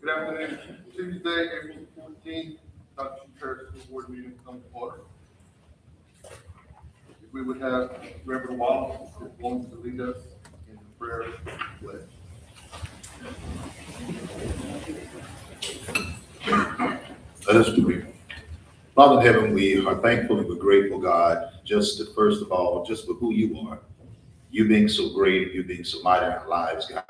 Good afternoon. Tuesday, April 14th, Dr. Church School Board meeting comes to order. If we would have Reverend Wallace is going to lead us in the prayer pledge. Let us pray. Father in heaven, we are thankful and we're grateful, God, first of all, just for who you are. You being so great, you being so mighty in our lives, God.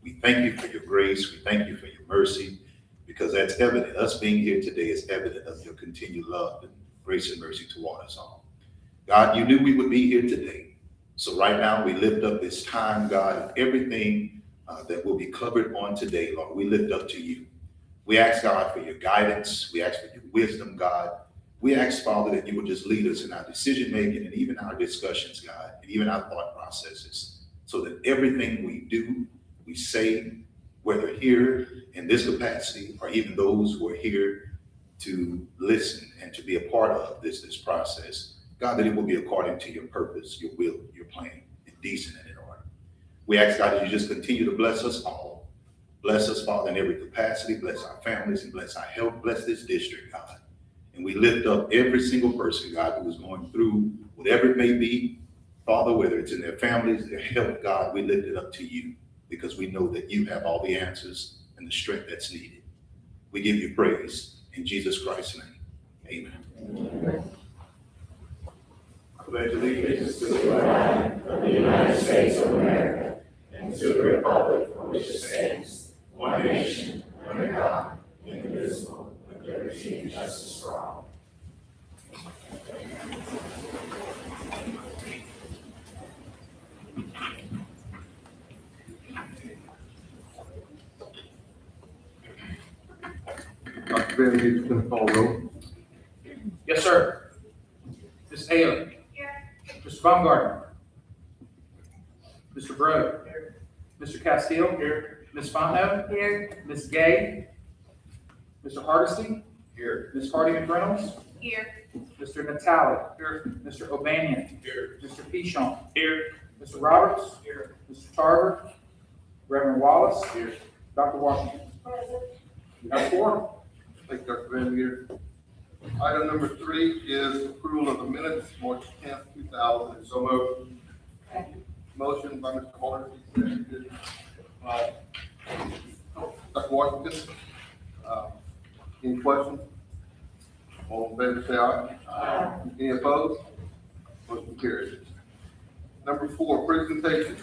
We thank you for your grace. We thank you for your mercy, because that's evident. Us being here today is evident of your continued love and grace and mercy toward us all. God, you knew we would be here today. So right now we lift up this time, God, everything that will be covered on today, Lord, we lift up to you. We ask, God, for your guidance. We ask for your wisdom, God. We ask, Father, that you would just lead us in our decision-making and even our discussions, God, and even our thought processes, so that everything we do, we say, whether here in this capacity or even those who are here to listen and to be a part of this process, God, that it will be according to your purpose, your will, your plan, and decent and in order. We ask, God, that you just continue to bless us all. Bless us, Father, in every capacity. Bless our families and bless our health. Bless this district, God. And we lift up every single person, God, who is going through whatever it may be, Father, whether it's in their families, their health, God, we lift it up to you, because we know that you have all the answers and the strength that's needed. We give you praise in Jesus Christ's name. Amen. I pledge allegiance to the flag of the United States of America and to the republic for which it stands, one nation, under God, indivisible, with liberty and justice for all. Dr. Van Leer is going to call roll. Yes, sir. Ms. Haley. Here. Mr. Baumgartner. Mr. Bro. Here. Mr. Castile. Here. Ms. Fontenot. Here. Ms. Gay. Mr. Hardesty. Here. Ms. Hardy McReynolds. Here. Mr. Natale. Here. Mr. O'Banion. Here. Mr. Pichon. Here. Mr. Roberts. Here. Mr. Tarver. Reverend Wallace. Here. Dr. Washington. You have four. Thank you, Dr. Van Leer. Item number 3 is approval of the minutes, March 10th, 2000. So moved. Motion by Mr. Hardesty, seconded by Dr. Washington. Any questions? All in favor, say aye. Aye. Any opposed? Motion carries. Number 4, presentation.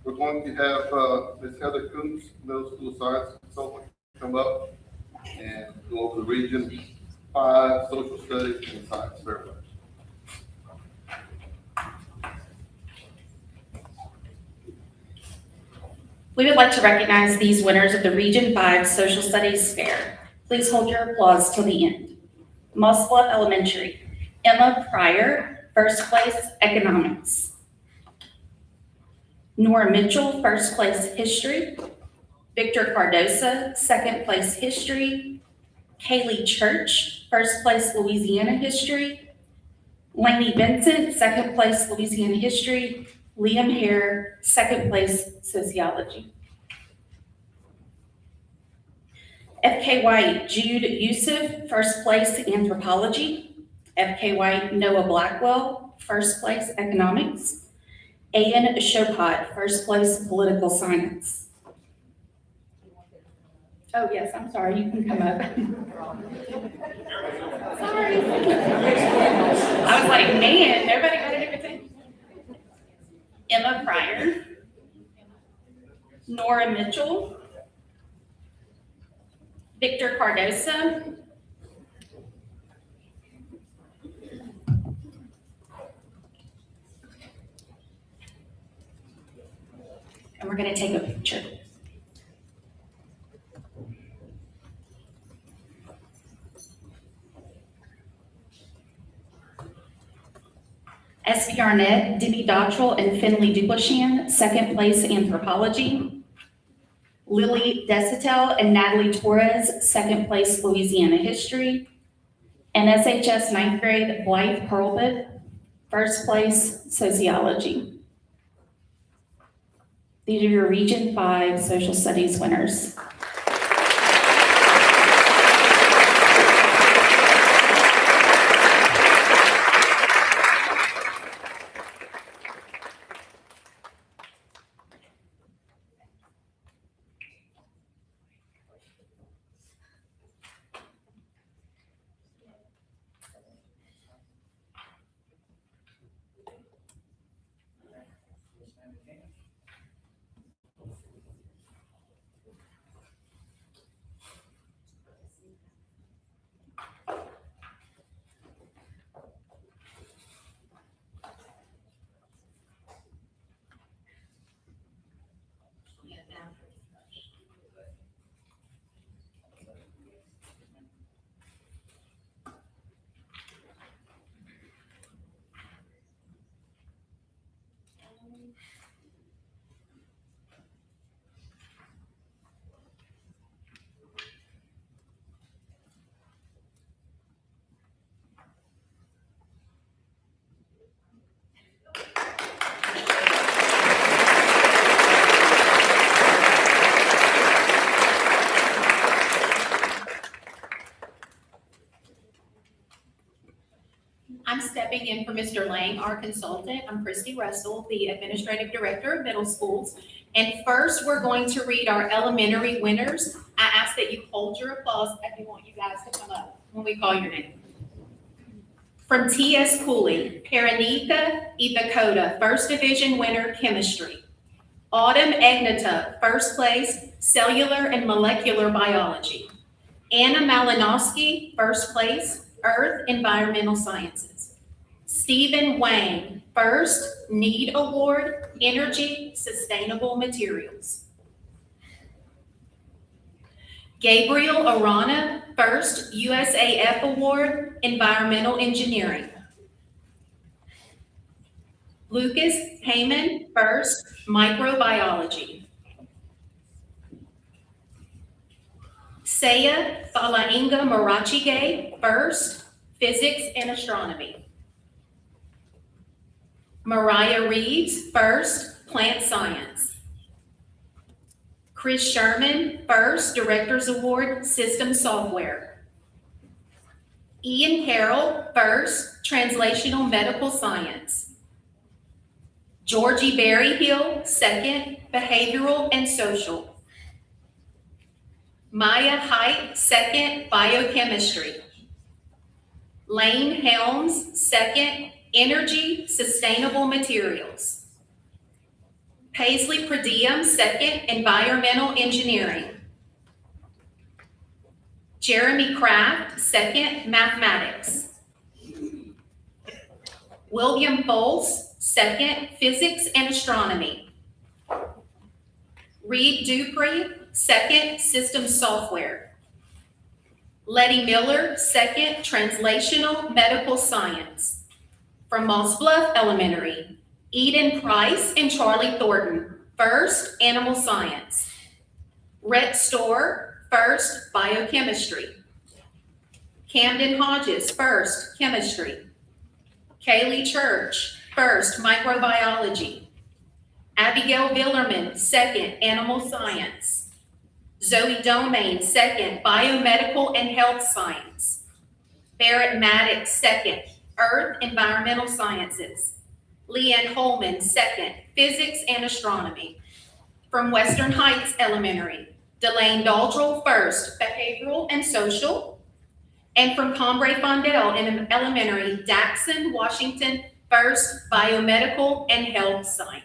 We're going to have Ms. Heather Coombs, middle school science consultant, come up and go over the Region 5 social studies and science fair. We would like to recognize these winners of the Region 5 Social Studies Fair. Please hold your applause till the end. Moss Bluff Elementary, Emma Pryor, first place, Economics. Nora Mitchell, first place, History. Victor Cardosa, second place history. Kaylee Church, first place Louisiana history. Lainey Vincent, second place Louisiana history. Liam Hare, second place sociology. FK White, Jude Yusuf, first place anthropology. FK White, Noah Blackwell, first place economics. Ayan Chopot, first place political science. Oh, yes, I'm sorry, you can come up. Sorry. I was like, man, nobody got everything. Emma Pryor. Nora Mitchell. Victor Cardosa. And we're going to take a picture. S.V. Arnett, Demi Dottrell, and Finley Duplashan, second place anthropology. Lily Desitel and Natalie Torres, second place Louisiana history. And SHS ninth grade, Blythe Hurlbut, first place sociology. These are your Region 5 social studies winners. I'm stepping in for Mr. Lang, our consultant. I'm Christy Russell, the Administrative Director of Middle Schools. And first, we're going to read our elementary winners. I ask that you hold your applause. I do want you guys to come up when we call your name. From T.S. Cooley, Paranika Ithakota, First Division winner, Chemistry. Autumn Agnata, first place, Cellular and Molecular Biology. Anna Malinowski, first place, Earth Environmental Sciences. Stephen Wang, first, Need Award, Energy Sustainable Materials. Gabriel Arana, first, USAF Award, Environmental Engineering. Lucas Heyman, first, Microbiology. Saya Falainga Marachige, first, Physics and Astronomy. Mariah Reeves, first, Plant Science. Chris Sherman, first, Director's Award, System Software. Ian Carroll, first, Translational Medical Science. Georgie Berryhill, second, Behavioral and Social. Maya Height, second, Biochemistry. Lane Helms, second, Energy Sustainable Materials. Paisley Pradiem, second, Environmental Engineering. Jeremy Kraft, second, Mathematics. William Foles, second, Physics and Astronomy. Reed Dupree, second, System Software. Letty Miller, second, Translational Medical Science. From Moss Bluff Elementary, Eden Price and Charlie Thornton, first, Animal Science. Rhett Storr, first, biochemistry. Camden Hodges, first, chemistry. Kaylee Church, first, microbiology. Abigail Villerman, second, animal science. Zoe Domain, second, biomedical and health science. Barrett Maddox, second, earth environmental sciences. Leanne Holman, second, physics and astronomy. From Western Heights Elementary, Delane Daltrell, first, behavioral and social. And from Combre Fondell in Elementary, Daxon Washington, first, biomedical and health science.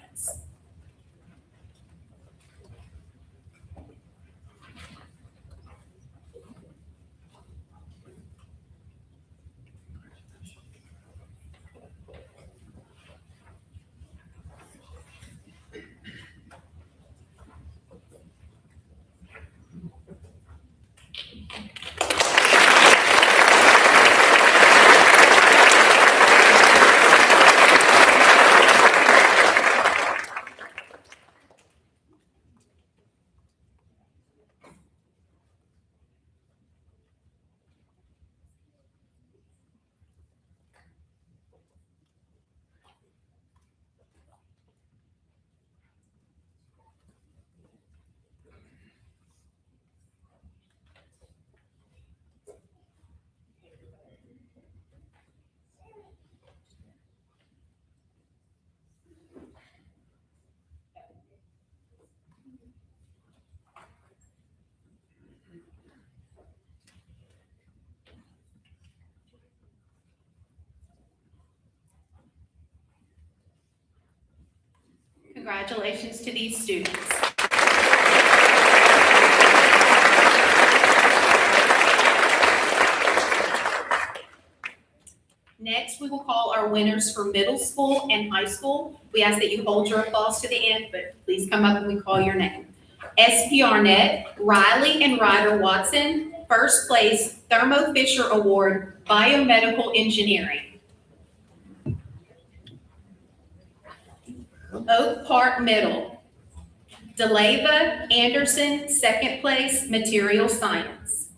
Congratulations to these students. Next, we will call our winners for middle school and high school. We ask that you hold your applause to the end, but please come up when we call your name. SP Arnett, Riley and Ryder Watson, first place, Thermo Fisher Award, Biomedical Engineering. Oak Park Middle, Delava Anderson, second place, Material Science.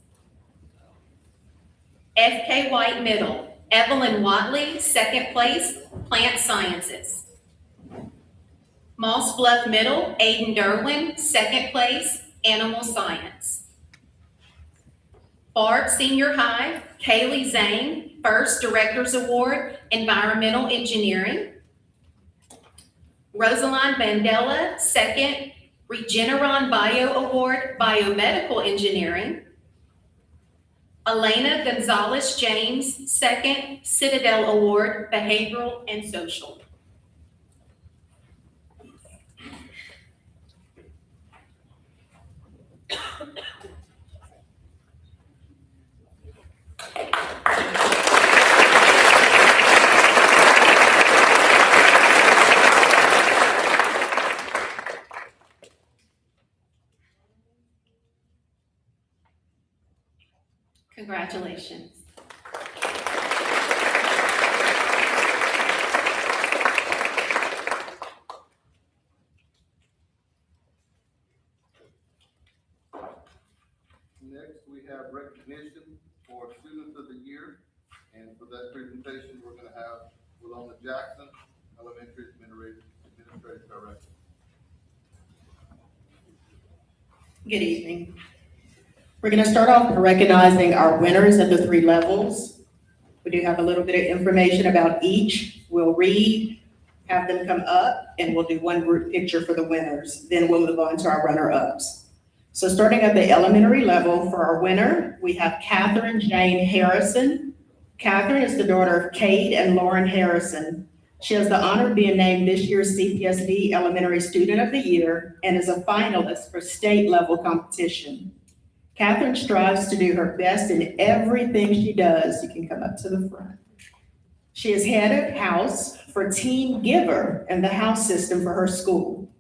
FK White Middle, Evelyn Watley, second place, Plant Sciences. Moss Bluff Middle, Aiden Derwin, second place, Animal Science. Bard Senior High, Kaylee Zane, first, Director's Award, Environmental Engineering. Rosaline Mandela, second, Regeneron Bio Award, Biomedical Engineering. Elena Gonzalez James, second, Citadel Award, Behavioral and Social. Congratulations. Next, we have recognition for Students of the Year. And for that presentation, we're going to have Willona Jackson, Elementary Administrative Director. Good evening. We're going to start off by recognizing our winners at the 3 levels. We do have a little bit of information about each. We'll read, have them come up, and we'll do one group picture for the winners. Then we'll move on to our runner-ups. So starting at the elementary level, for our winner, we have Catherine Jane Harrison. Catherine is the daughter of Kate and Lauren Harrison. She has the honor of being named this year's CPSD Elementary Student of the Year and is a finalist for state-level competition. Catherine strives to do her best in everything she does. You can come up to the front. She is head of house for Team Giver and the house system for her school.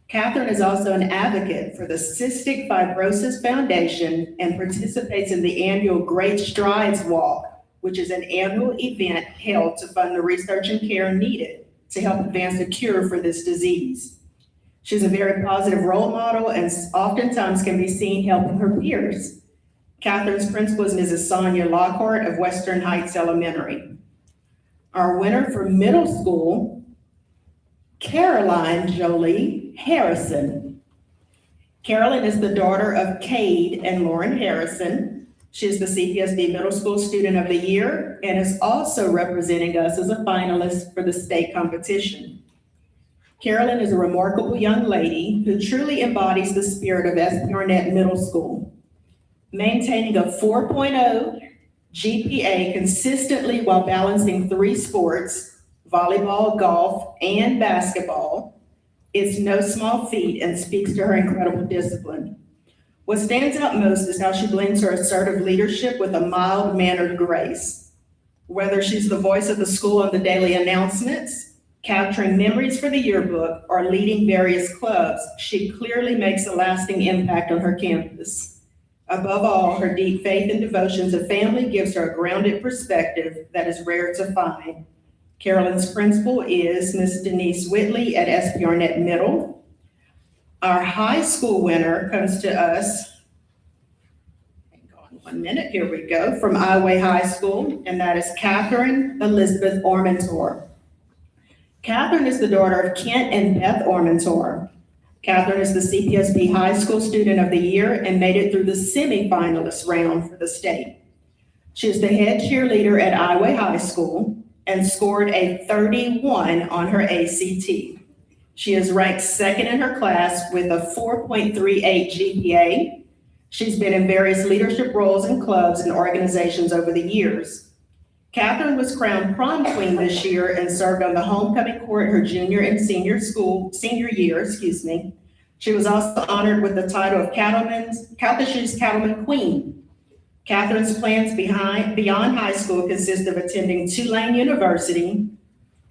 Catherine is also an advocate for the Cystic Fibrosis Foundation and participates in the annual Great Strides Walk, which is an annual event held to fund the research and care needed to help advance a cure for this disease. She's a very positive role model and oftentimes can be seen helping her peers. Catherine's principal is Mrs. Sonia Lockhart of Western Heights Elementary. Our winner for middle school, Caroline Jolie Harrison. Carolyn is the daughter of Cade and Lauren Harrison. She is the CPSB Middle School Student of the Year and is also representing us as a finalist for the state competition. Carolyn is a remarkable young lady who truly embodies the spirit of SP Arnett Middle School. Maintaining a 4.0 GPA consistently while balancing 3 sports, volleyball, golf, and basketball, is no small feat and speaks to her incredible discipline. What stands out most is how she blends her assertive leadership with a mild-mannered grace. Whether she's the voice of the school on the daily announcements, capturing memories for the yearbook, or leading various clubs, she clearly makes a lasting impact on her campus. Above all, her deep faith and devotion to family gives her a grounded perspective that is rare to find. Carolyn's principal is Ms. Denise Whitley at SP Arnett Middle. Our high school winner comes to us, hang on 1 minute, here we go, from Iowa High School, and that is Catherine Elizabeth Ormentor. Catherine is the daughter of Kent and Beth Ormentor. Catherine is the CPSB High School Student of the Year and made it through the semifinalist round for the state. She is the head cheerleader at Iowa High School and scored a 31 on her ACT. She is ranked second in her class with a 4.38 GPA. She's been in various leadership roles in clubs and organizations over the years. Catherine was crowned prom queen this year and served on the homecoming court her junior and senior year. She was also honored with the title of Calcasieu's Cattleman Queen. Catherine's plans beyond high school consist of attending Tulane University,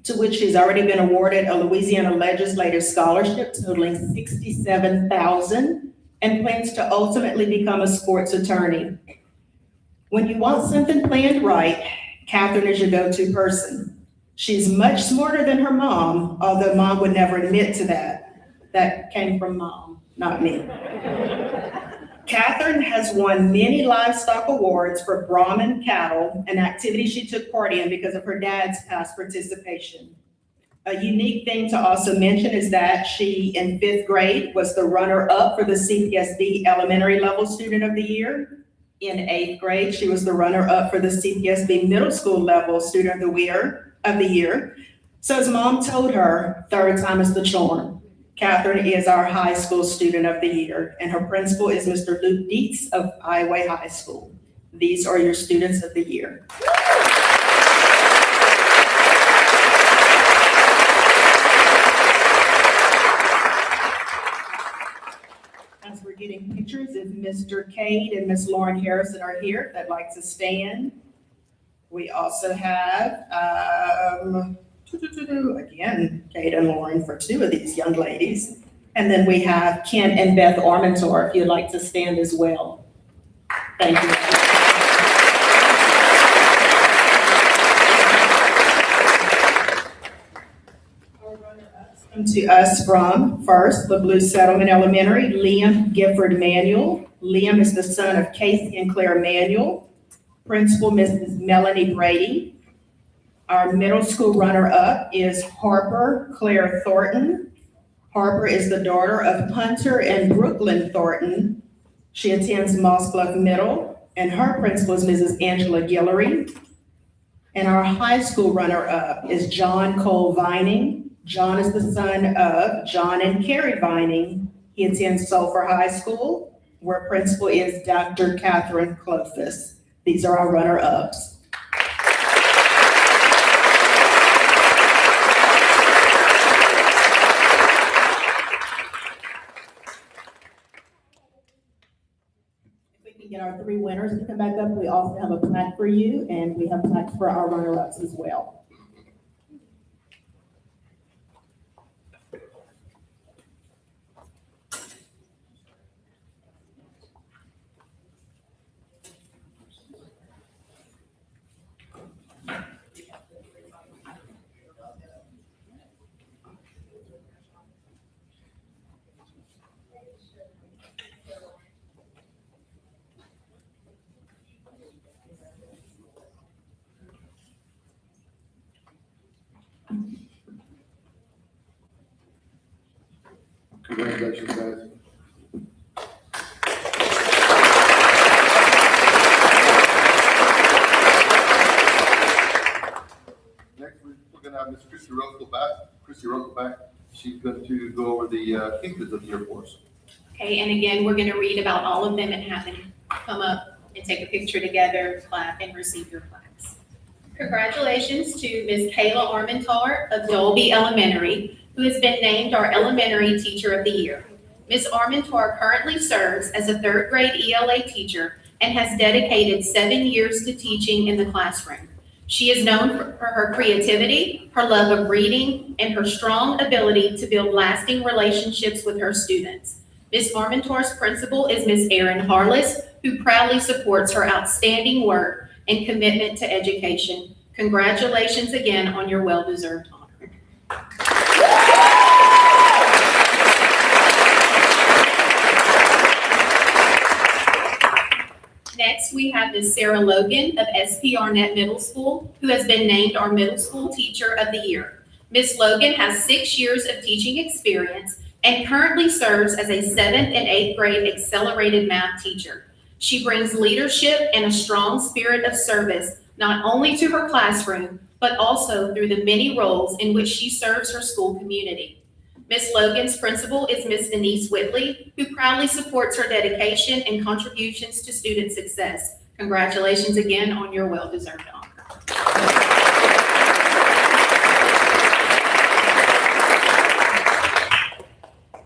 to which she's already been awarded a Louisiana Legislative Scholarship totaling $67,000 and plans to ultimately become a sports attorney. When you want something planned right, Catherine is your go-to person. She's much smarter than her mom, although mom would never admit to that. That came from mom, not me. Catherine has won many livestock awards for Brahman cattle, an activity she took part in because of her dad's past participation. A unique thing to also mention is that she, in 5th grade, was the runner-up for the CPSB Elementary Level Student of the Year. In 8th grade, she was the runner-up for the CPSB Middle School Level Student of the Year. So as mom told her, 3rd time is the charm. Catherine is our high school student of the year, and her principal is Mr. Luke Dietz of Iowa High School. These are your students of the year. As we're getting pictures, if Mr. Cade and Miss Lauren Harrison are here, they'd like to stand. We also have, again, Kate and Lauren for 2 of these young ladies. And then we have Kent and Beth Ormentor, if you'd like to stand as well. Thank you. Our runner-ups come to us from, first, the Blue Settlement Elementary, Liam Gifford Manuel. Liam is the son of Casey and Claire Manuel. Principal, Mrs. Melanie Brady. Our middle school runner-up is Harper Claire Thornton. Harper is the daughter of Hunter and Brooklyn Thornton. She attends Moss Bluff Middle, and her principal is Mrs. Angela Guillory. And our high school runner-up is John Cole Vining. John is the son of John and Carrie Vining. He attends Sulphur High School, where principal is Dr. Catherine Clofus. These are our runner-ups. Get our 3 winners to come back up. We also have a plaque for you, and we have plaques for our runner-ups as well. Congratulations, guys. Next, we're gonna have Miss Chrissy Russell back. Chrissy Russell back. She's going to go over the Teachers of the Year for us. Okay, and again, we're gonna read about all of them and have them come up and take a picture together, clap, and receive your plaques. Congratulations to Ms. Kayla Armentar of Dolby Elementary, who has been named our Elementary Teacher of the Year. Ms. Armentar currently serves as a third grade ELA teacher and has dedicated 7 years to teaching in the classroom. She is known for her creativity, her love of reading, and her strong ability to build lasting relationships with her students. Ms. Armentar's principal is Ms. Erin Harless, who proudly supports her outstanding work and commitment to education. Congratulations again on your well-deserved honor. Next, we have Ms. Sarah Logan of SP Arnett Middle School, who has been named our Middle School Teacher of the Year. Ms. Logan has 6 years of teaching experience and currently serves as a 7th and 8th grade accelerated math teacher. She brings leadership and a strong spirit of service, not only to her classroom, but also through the many roles in which she serves her school community. Ms. Logan's principal is Ms. Denise Whitley, who proudly supports her dedication and contributions to student success. Congratulations again on your well-deserved honor.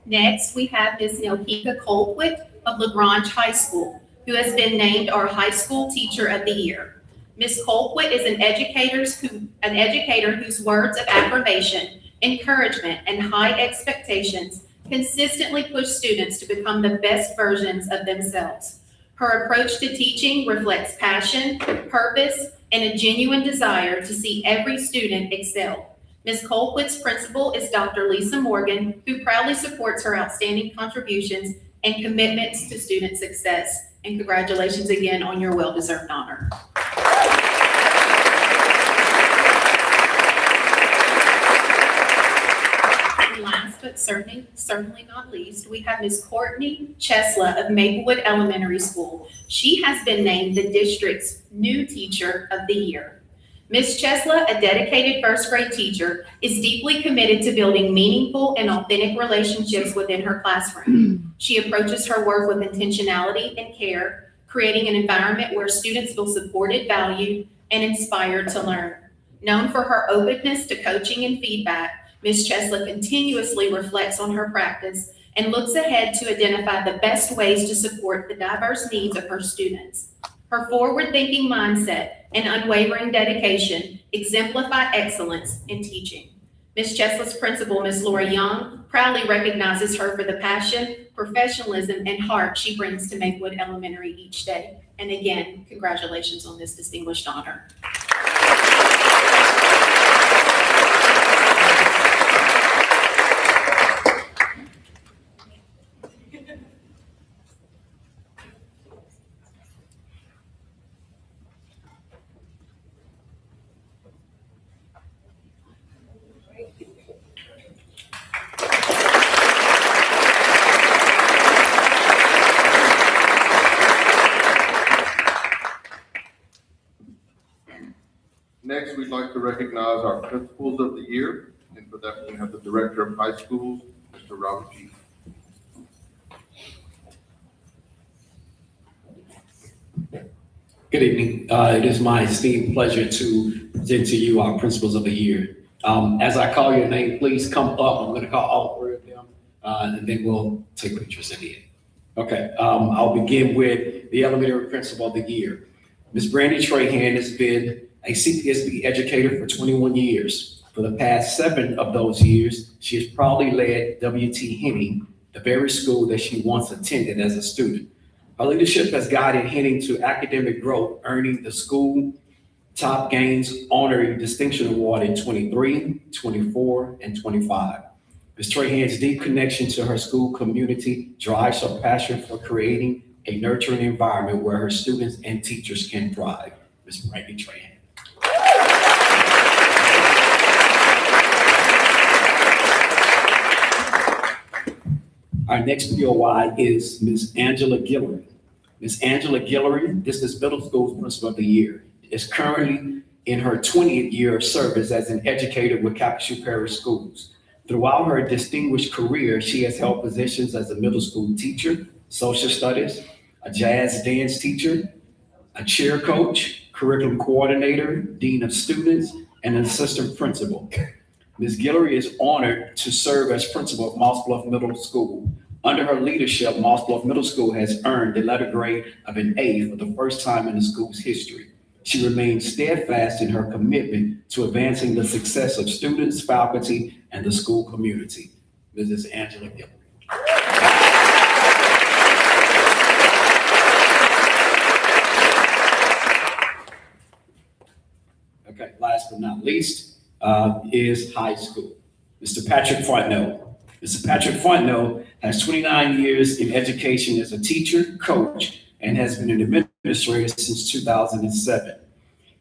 Next, we have Ms. Nelkika Colquitt of LaGrange High School, who has been named our High School Teacher of the Year. Ms. Colquitt is an educator whose words of affirmation, encouragement, and high expectations consistently push students to become the best versions of themselves. Her approach to teaching reflects passion, purpose, and a genuine desire to see every student excel. Ms. Colquitt's principal is Dr. Lisa Morgan, who proudly supports her outstanding contributions and commitments to student success. And congratulations again on your well-deserved honor. And last but certainly not least, we have Ms. Courtney Chesla of Maplewood Elementary School. She has been named the district's new Teacher of the Year. Ms. Chesla, a dedicated first grade teacher, is deeply committed to building meaningful and authentic relationships within her classroom. She approaches her work with intentionality and care, creating an environment where students feel supported, valued, and inspired to learn. Known for her openness to coaching and feedback, Ms. Chesla continuously reflects on her practice and looks ahead to identify the best ways to support the diverse needs of her students. Her forward-thinking mindset and unwavering dedication exemplify excellence in teaching. Ms. Chesla's principal, Ms. Laura Young, proudly recognizes her for the passion, professionalism, and heart she brings to Maplewood Elementary each day. And again, congratulations on this distinguished honor. Next, we'd like to recognize our Principals of the Year, and for that, we have the Director of High Schools, Mr. Robert G. Good evening. It is my esteemed pleasure to present to you our Principals of the Year. As I call your name, please come up. I'm going to call all three of them, and then we'll take pictures at the end. Okay, I'll begin with the Elementary Principal of the Year. Ms. Brandy Trahan has been a CPSB educator for 21 years. For the past 7 of those years, she has proudly led W.T. Henning, the very school that she once attended as a student. Her leadership has guided Henning to academic growth, earning the school top gains honorary distinction award in 23, 24, and 25. Ms. Trahan's deep connection to her school community drives her passion for creating a nurturing environment where her students and teachers can thrive. Ms. Brandy Trahan. Our next POI is Ms. Angela Guillory. Ms. Angela Guillory, this is Middle School Principal of the Year, is currently in her 20th year of service as an educator with Calcasieu Parish Schools. Throughout her distinguished career, she has held positions as a middle school teacher, social studies, a jazz dance teacher, a cheer coach, curriculum coordinator, dean of students, and an assistant principal. Ms. Guillory is honored to serve as principal of Moss Bluff Middle School. Under her leadership, Moss Bluff Middle School has earned the letter grade of an A for the first time in the school's history. She remains steadfast in her commitment to advancing the success of students, faculty, and the school community. Mrs. Angela Guillory. Okay, last but not least is high school. Mr. Patrick Fontenot. Mr. Patrick Fontenot has 29 years in education as a teacher, coach, and has been an administrator since 2007.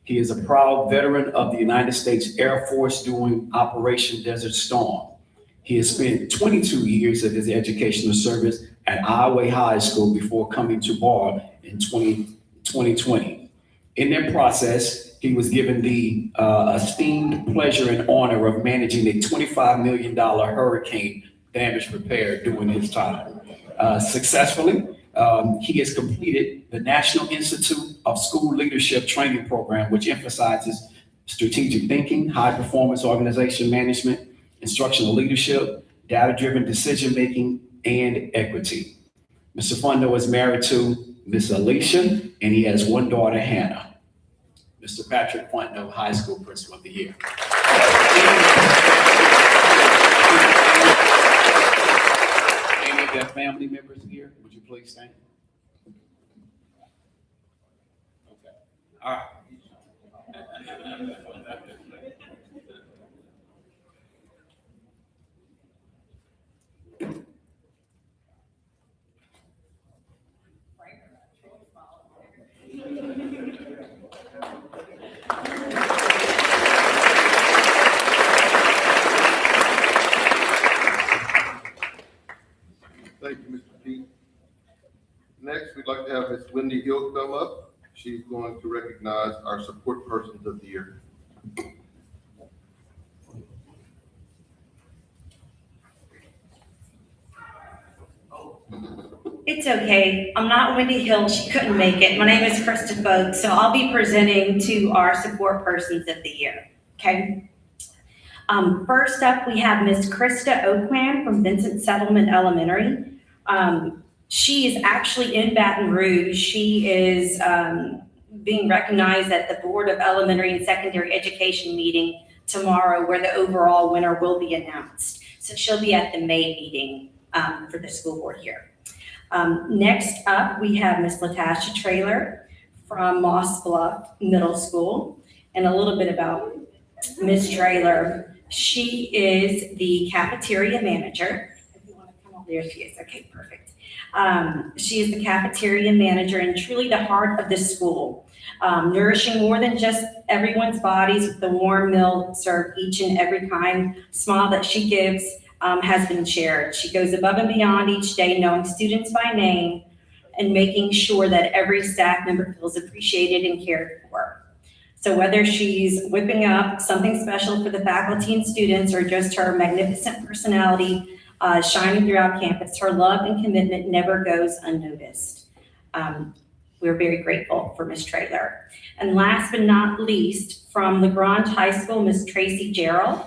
He is a proud veteran of the United States Air Force during Operation Desert Storm. He has spent 22 years of his educational service at Iowa High School before coming to Ball in 2020. In that process, he was given the esteemed pleasure and honor of managing a $25 million hurricane damage repair during his time. Successfully, he has completed the National Institute of School Leadership Training Program, which emphasizes strategic thinking, high-performance organization management, instructional leadership, data-driven decision-making, and equity. Mr. Fontenot is married to Ms. Alicia, and he has one daughter, Hannah. Mr. Patrick Fontenot, High School Principal of the Year. Any of their family members here, would you please stand? Okay, all right. Thank you, Mr. Pete. Next, we'd like to have Ms. Wendy Hill come up. She's going to recognize our support persons of the year. It's okay. I'm not Wendy Hill. She couldn't make it. My name is Krista Folk, so I'll be presenting to our support persons of the year. Okay. First up, we have Miss Krista Oakman from Vincent Settlement Elementary. She is actually in Baton Rouge. She is being recognized at the Board of Elementary and Secondary Education meeting tomorrow, where the overall winner will be announced. So she'll be at the May meeting for the school board here. Next up, we have Miss Latasha Traylor from Moss Bluff Middle School. And a little bit about Miss Traylor. She is the cafeteria manager. If you want to come over, there she is. Okay, perfect. She is the cafeteria manager and truly the heart of the school, nourishing more than just everyone's bodies with the warm meal served each and every kind smile that she gives has been shared. She goes above and beyond each day, knowing students by name and making sure that every staff member feels appreciated and cared for. So whether she's whipping up something special for the faculty and students or just her magnificent personality shining throughout campus, her love and commitment never goes unnoticed. We're very grateful for Ms. Traylor. And last but not least, from LaGrange High School, Ms. Tracy Gerald.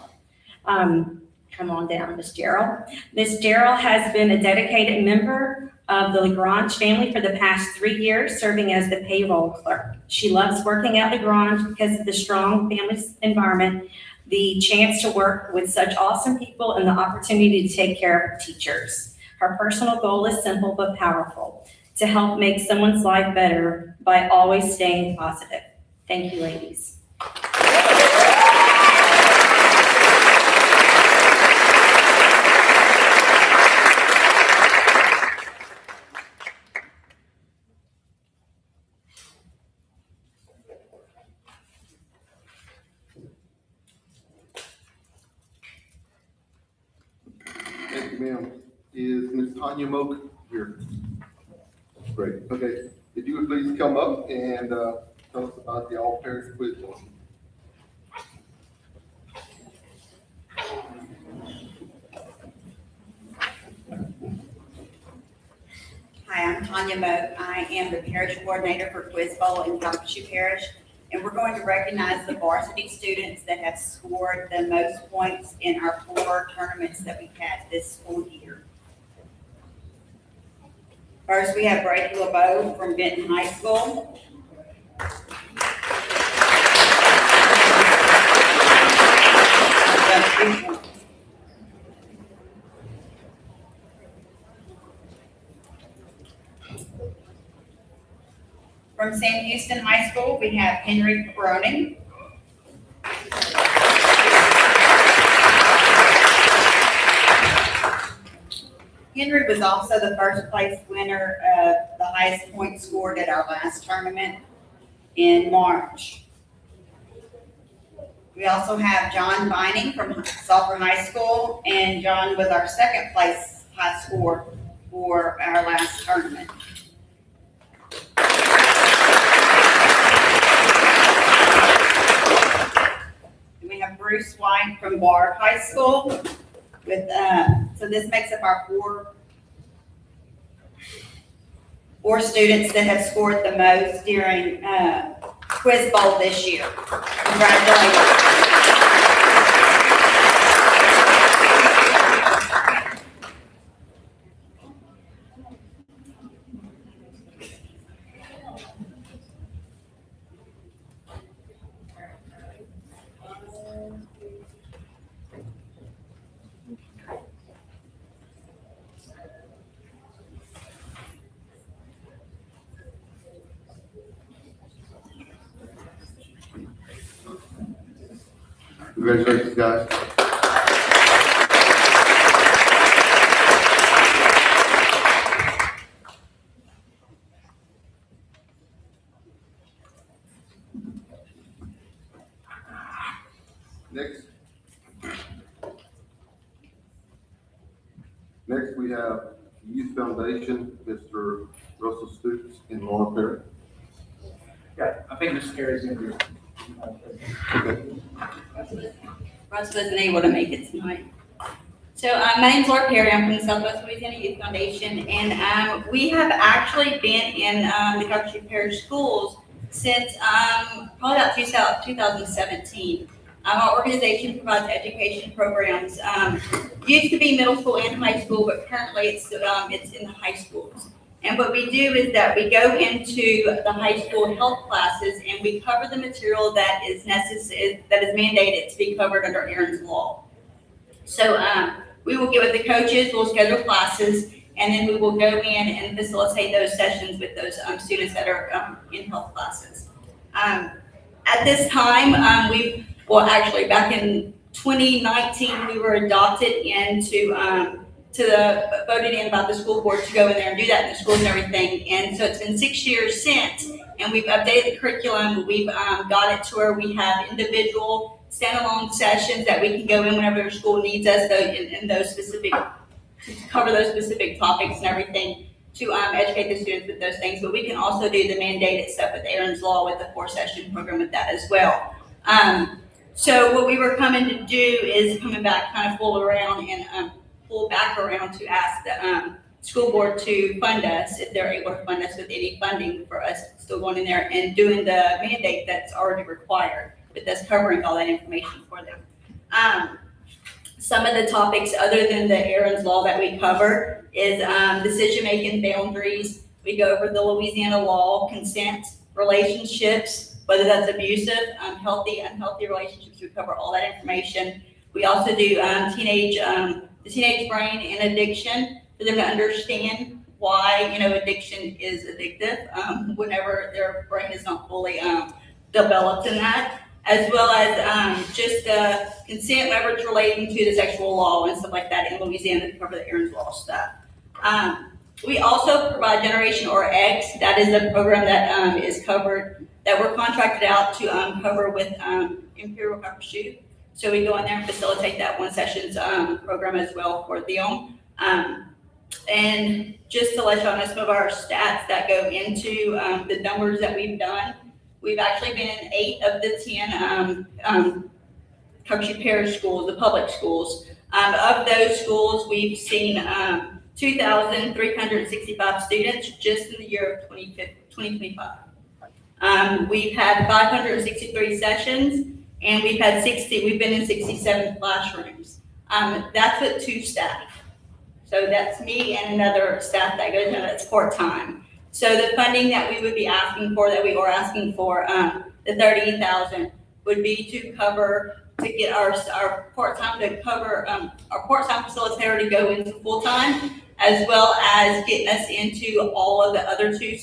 Come on down, Ms. Gerald. Ms. Gerald has been a dedicated member of the LaGrange family for the past 3 years, serving as the payroll clerk. She loves working at LaGrange because of the strong family environment, the chance to work with such awesome people, and the opportunity to take care of her teachers. Her personal goal is simple but powerful: to help make someone's life better by always staying positive. Thank you, ladies. Thank you, ma'am. Is Ms. Tanya Moak here? Great, okay. If you would please come up and, tell us about the All Parents Quiz Bowl. Hi, I'm Tanya Moak. I am the parish coordinator for Quiz Bowl in Calcasieu Parish. And we're going to recognize the varsity students that have scored the most points in our 4 tournaments that we've had this school year. First, we have Brady LeBeau from Benton High School. From Sam Houston High School, we have Henry Peroni. Henry was also the first place winner of the highest point scored at our last tournament in March. We also have John Vining from Sulphur High School, and John was our second place high score for our last tournament. We have Bruce White from Bard High School with, so this makes up our four students that have scored the most during Quiz Bowl this year. Congratulations. Congratulations, guys. Next we have Youth Foundation, Mr. Russell Stoops in Laura Perry. Yeah, I think Mr. Carey's gonna be. Okay. Russ wasn't able to make it tonight. So my name's Laura Perry. I'm from the Southwest Louisiana Youth Foundation, and we have actually been in the Calcasieu Parish schools since probably about 2017. Our organization provides education programs. Used to be middle school and high school, but currently it's in the high schools. And what we do is that we go into the high school health classes and we cover the material that is necessary, that is mandated to be covered under Aaron's Law. So we will get with the coaches, we'll schedule classes, and then we will go in and facilitate those sessions with those students that are in health classes. At this time, actually back in 2019, we were adopted into voted in by the school board to go in there and do that in the schools and everything. And so it's been 6 years since, and we've updated the curriculum. We've got it to where we have individual standalone sessions that we can go in whenever the school needs us in those specific, to cover those specific topics and everything to educate the students with those things. But we can also do the mandated stuff with Aaron's Law with the 4-session program with that as well. So what we were coming to do is coming back kind of full back around to ask the school board to fund us if they're able to fund us with any funding for us still going in there and doing the mandate that's already required, with us covering all that information for them. Some of the topics other than the Aaron's Law that we cover is decision-making boundaries. We go over the Louisiana law, consent, relationships, whether that's abusive, healthy, unhealthy relationships. We cover all that information. We also do the teenage brain and addiction, for them to understand why, addiction is addictive, whenever their brain is not fully developed in that, as well as just consent whenever it's relating to the sexual law and stuff like that in Louisiana to cover the Aaron's Law stuff. We also provide Generation or X. That is a program that is covered, that we're contracted out to cover with Imperial Calcasieu. So we go in there and facilitate that 1 sessions program as well for them. And just to let y'all know some of our stats that go into the numbers that we've done, we've actually been in 8 of the 10 Coventry Parish schools, the public schools. Of those schools, we've seen 2,365 students just in the year of 2025. We've had 563 sessions, and we've been in 67 classrooms. That's with 2 staff. So that's me and another staff that goes in, that's part-time. So the funding that we would be asking for, that we were asking for, the $30,000 would be to get our part-time to cover, our part-time facilitator to go into full-time, as well as getting us into all of the other 2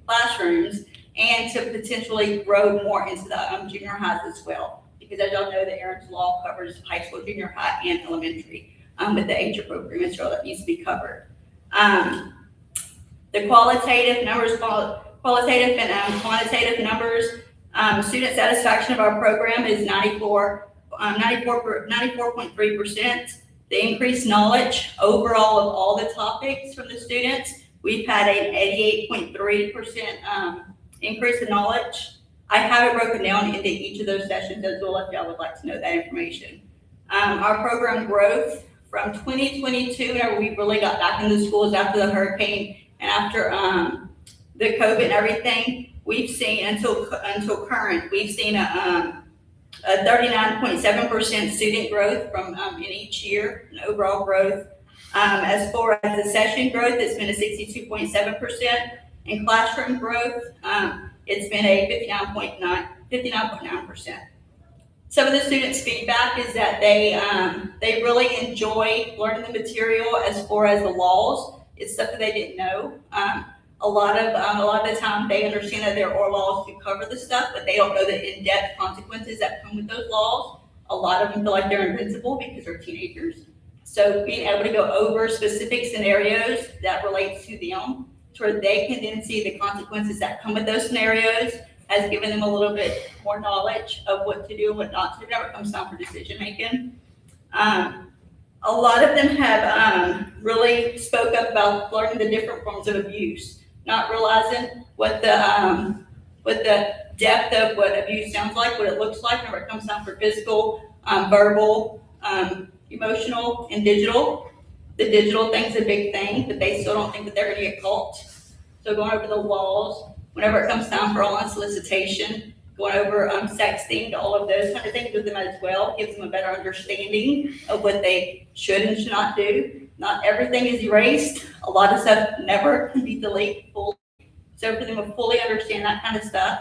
classrooms, and to potentially grow more into the junior highs as well. Because as y'all know, the Aaron's Law covers high school, junior high, and elementary with the age appropriate material that needs to be covered. The qualitative numbers, qualitative and quantitative numbers, student satisfaction of our program is 94.3%. The increased knowledge overall of all the topics from the students, we've had an 88.3% increase in knowledge. I have it broken down into each of those sessions as well if y'all would like to know that information. Our program growth from 2022, whenever we really got back into schools after the hurricane and after the COVID and everything, we've seen until current, we've seen a 39.7% student growth from in each year, an overall growth. As far as the session growth, it's been a 62.7%. In classroom growth, it's been a 59.9%. Some of the students' feedback is that they really enjoy learning the material as far as the laws. It's stuff that they didn't know. A lot of the time they understand that there are laws to cover the stuff, but they don't know the in-depth consequences that come with those laws. A lot of them feel like they're invincible because they're teenagers. So being able to go over specific scenarios that relates to them, to where they can then see the consequences that come with those scenarios, has given them a little bit more knowledge of what to do and what not to do whenever it comes time for decision making. A lot of them have really spoke up about learning the different forms of abuse, not realizing what the depth of what abuse sounds like, what it looks like whenever it comes time for physical, verbal, emotional, and digital. The digital thing's a big thing, but they still don't think that they're gonna get caught. So going over the laws, whenever it comes time for online solicitation, going over sexting, all of those kind of things with them as well, gives them a better understanding of what they should and should not do. Not everything is erased. A lot of stuff never can be deleted fully. So for them to fully understand that kind of stuff,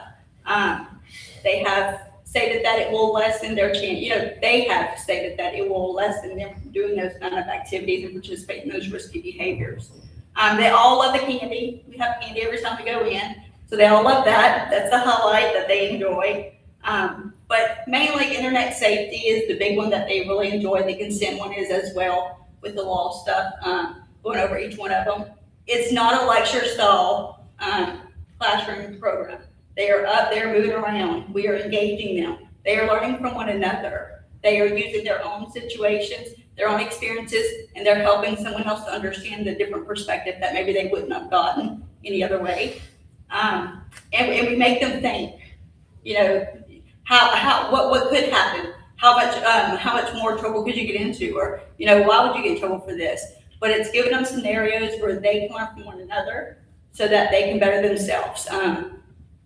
they have stated that it will lessen their chance, they have stated that it will lessen them from doing those kind of activities and participate in those risky behaviors. They all love the candy. We have candy every time we go in. So they all love that. That's the highlight that they enjoy. But mainly internet safety is the big one that they really enjoy. The consent one is as well with the law stuff, going over each one of them. It's not a lecture style classroom program. They are up there moving around. We are engaging them. They are learning from one another. They are using their own situations, their own experiences, and they're helping someone else to understand the different perspective that maybe they wouldn't have gotten any other way. And we make them think, what could happen? How much more trouble could you get into? Or, why would you get in trouble for this? But it's giving them scenarios where they can learn from one another so that they can better themselves.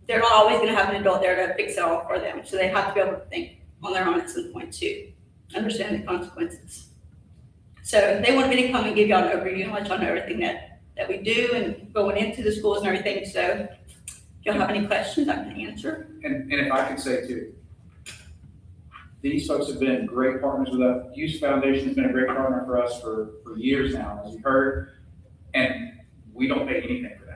They're not always going to have an adult there to fix it all for them. So they have to be able to think on their own at some point too, understand the consequences. So they wanted me to come and give y'all an overview and let y'all know everything that we do and going into the schools and everything. So if y'all have any questions, I can answer. And if I could say too, these folks have been great partners with us. Youth Foundation has been a great partner for us for years now, as you heard, and we don't pay anything for that.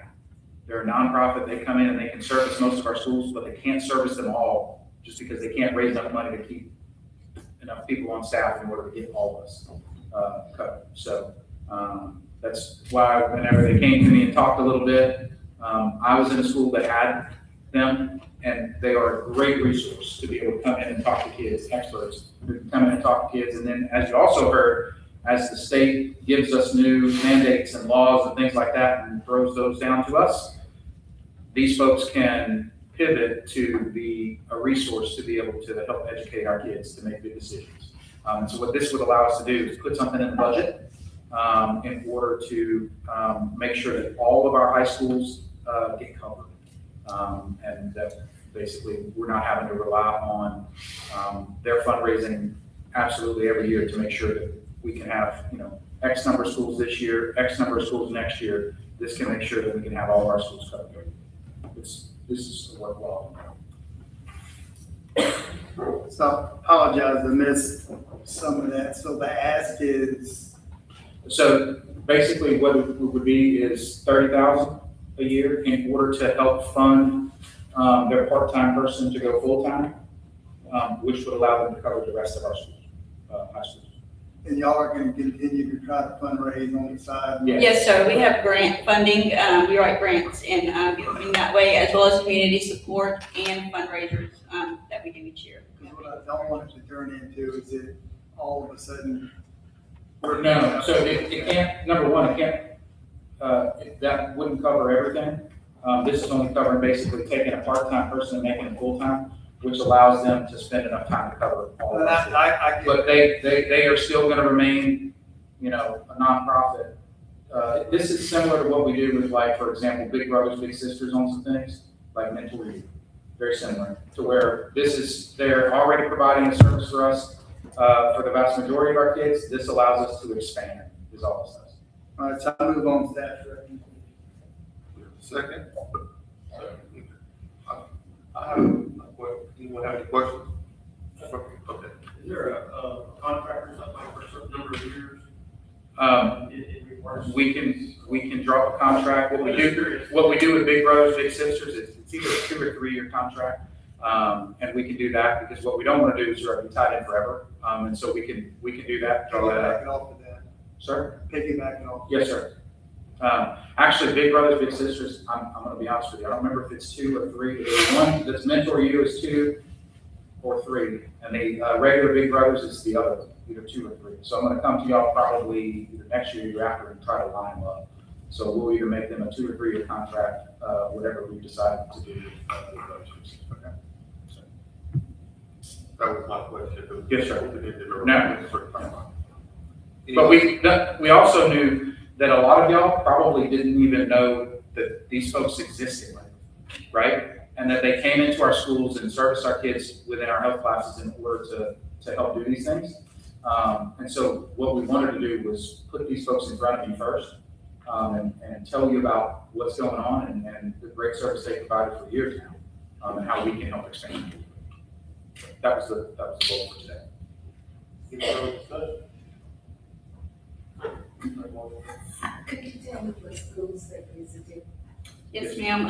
They're a nonprofit. They come in and they can service most of our schools, but they can't service them all just because they can't raise enough money to keep enough people on staff in order to get all of us covered. So that's why whenever they came to me and talked a little bit, I was in a school that had them, and they are a great resource to be able to come in and talk to kids, experts who can come in and talk to kids. And then, as you also heard, as the state gives us new mandates and laws and things like that and throws those down to us, these folks can pivot to be a resource to be able to help educate our kids to make good decisions. And so what this would allow us to do is put something in the budget in order to make sure that all of our high schools get covered. And that basically we're not having to rely on their fundraising absolutely every year to make sure that we can have, X number of schools this year, X number of schools next year. This can make sure that we can have all of our schools covered. This is worthwhile. So I apologize, I missed some of that. So the ask is, So basically what it would be is $30,000 a year in order to help fund their part-time person to go full-time, which would allow them to cover the rest of our schools, high schools. and y'all are gonna continue to try to fundraise on the side? Yes. Yes, sir. We have grant funding. We write grants and get funding that way, as well as community support and fundraisers that we do each year. Because what I don't want it to turn into is it all of a sudden. No, so it can't, number one, it can't, that wouldn't cover everything. This is only covering basically taking a part-time person and making it full-time, which allows them to spend enough time to cover all of But that. I get But they are still gonna remain, a nonprofit. This is similar to what we do with, like, for example, Big Brothers Big Sisters on some things, like Mental Youth. Very similar to where they're already providing a service for us, for the vast majority of our kids. This allows us to expand, is all it says. All right, so I move on to that. Second? I have a question. Anyone have any questions? Okay. Is there a contract or something for a certain number of years? It requires. We can drop a contract. What we do with Big Brothers Big Sisters is it's either a 2 or 3 year contract. And we can do that because what we don't want to do is be tied in forever. And so we can do that, draw that out. Piggyback it off of that. Sir? Piggyback it off. Yes, sir. Actually, Big Brothers Big Sisters, I'm going to be honest with you. I don't remember if it's 2 or 3. The one that's Mentor You is 2 or 3. And the regular Big Brothers is the other, either 2 or 3. So I'm going to come to y'all probably either next year or year after and try to line them up. So we'll either make them a 2 or 3 year contract, whatever we decide to do with Big Brothers Big Sisters. Okay. That was my question. Yes, sir. No. But we also knew that a lot of y'all probably didn't even know that these folks existed, right? And that they came into our schools and serviced our kids within our health classes in order to help do these things. And so what we wanted to do was put these folks in front of you first, and tell you about what's going on and the great service they provided for years now, and how we can help expand. That was the goal for today. Could you tell me what schools they visited? Yes, ma'am.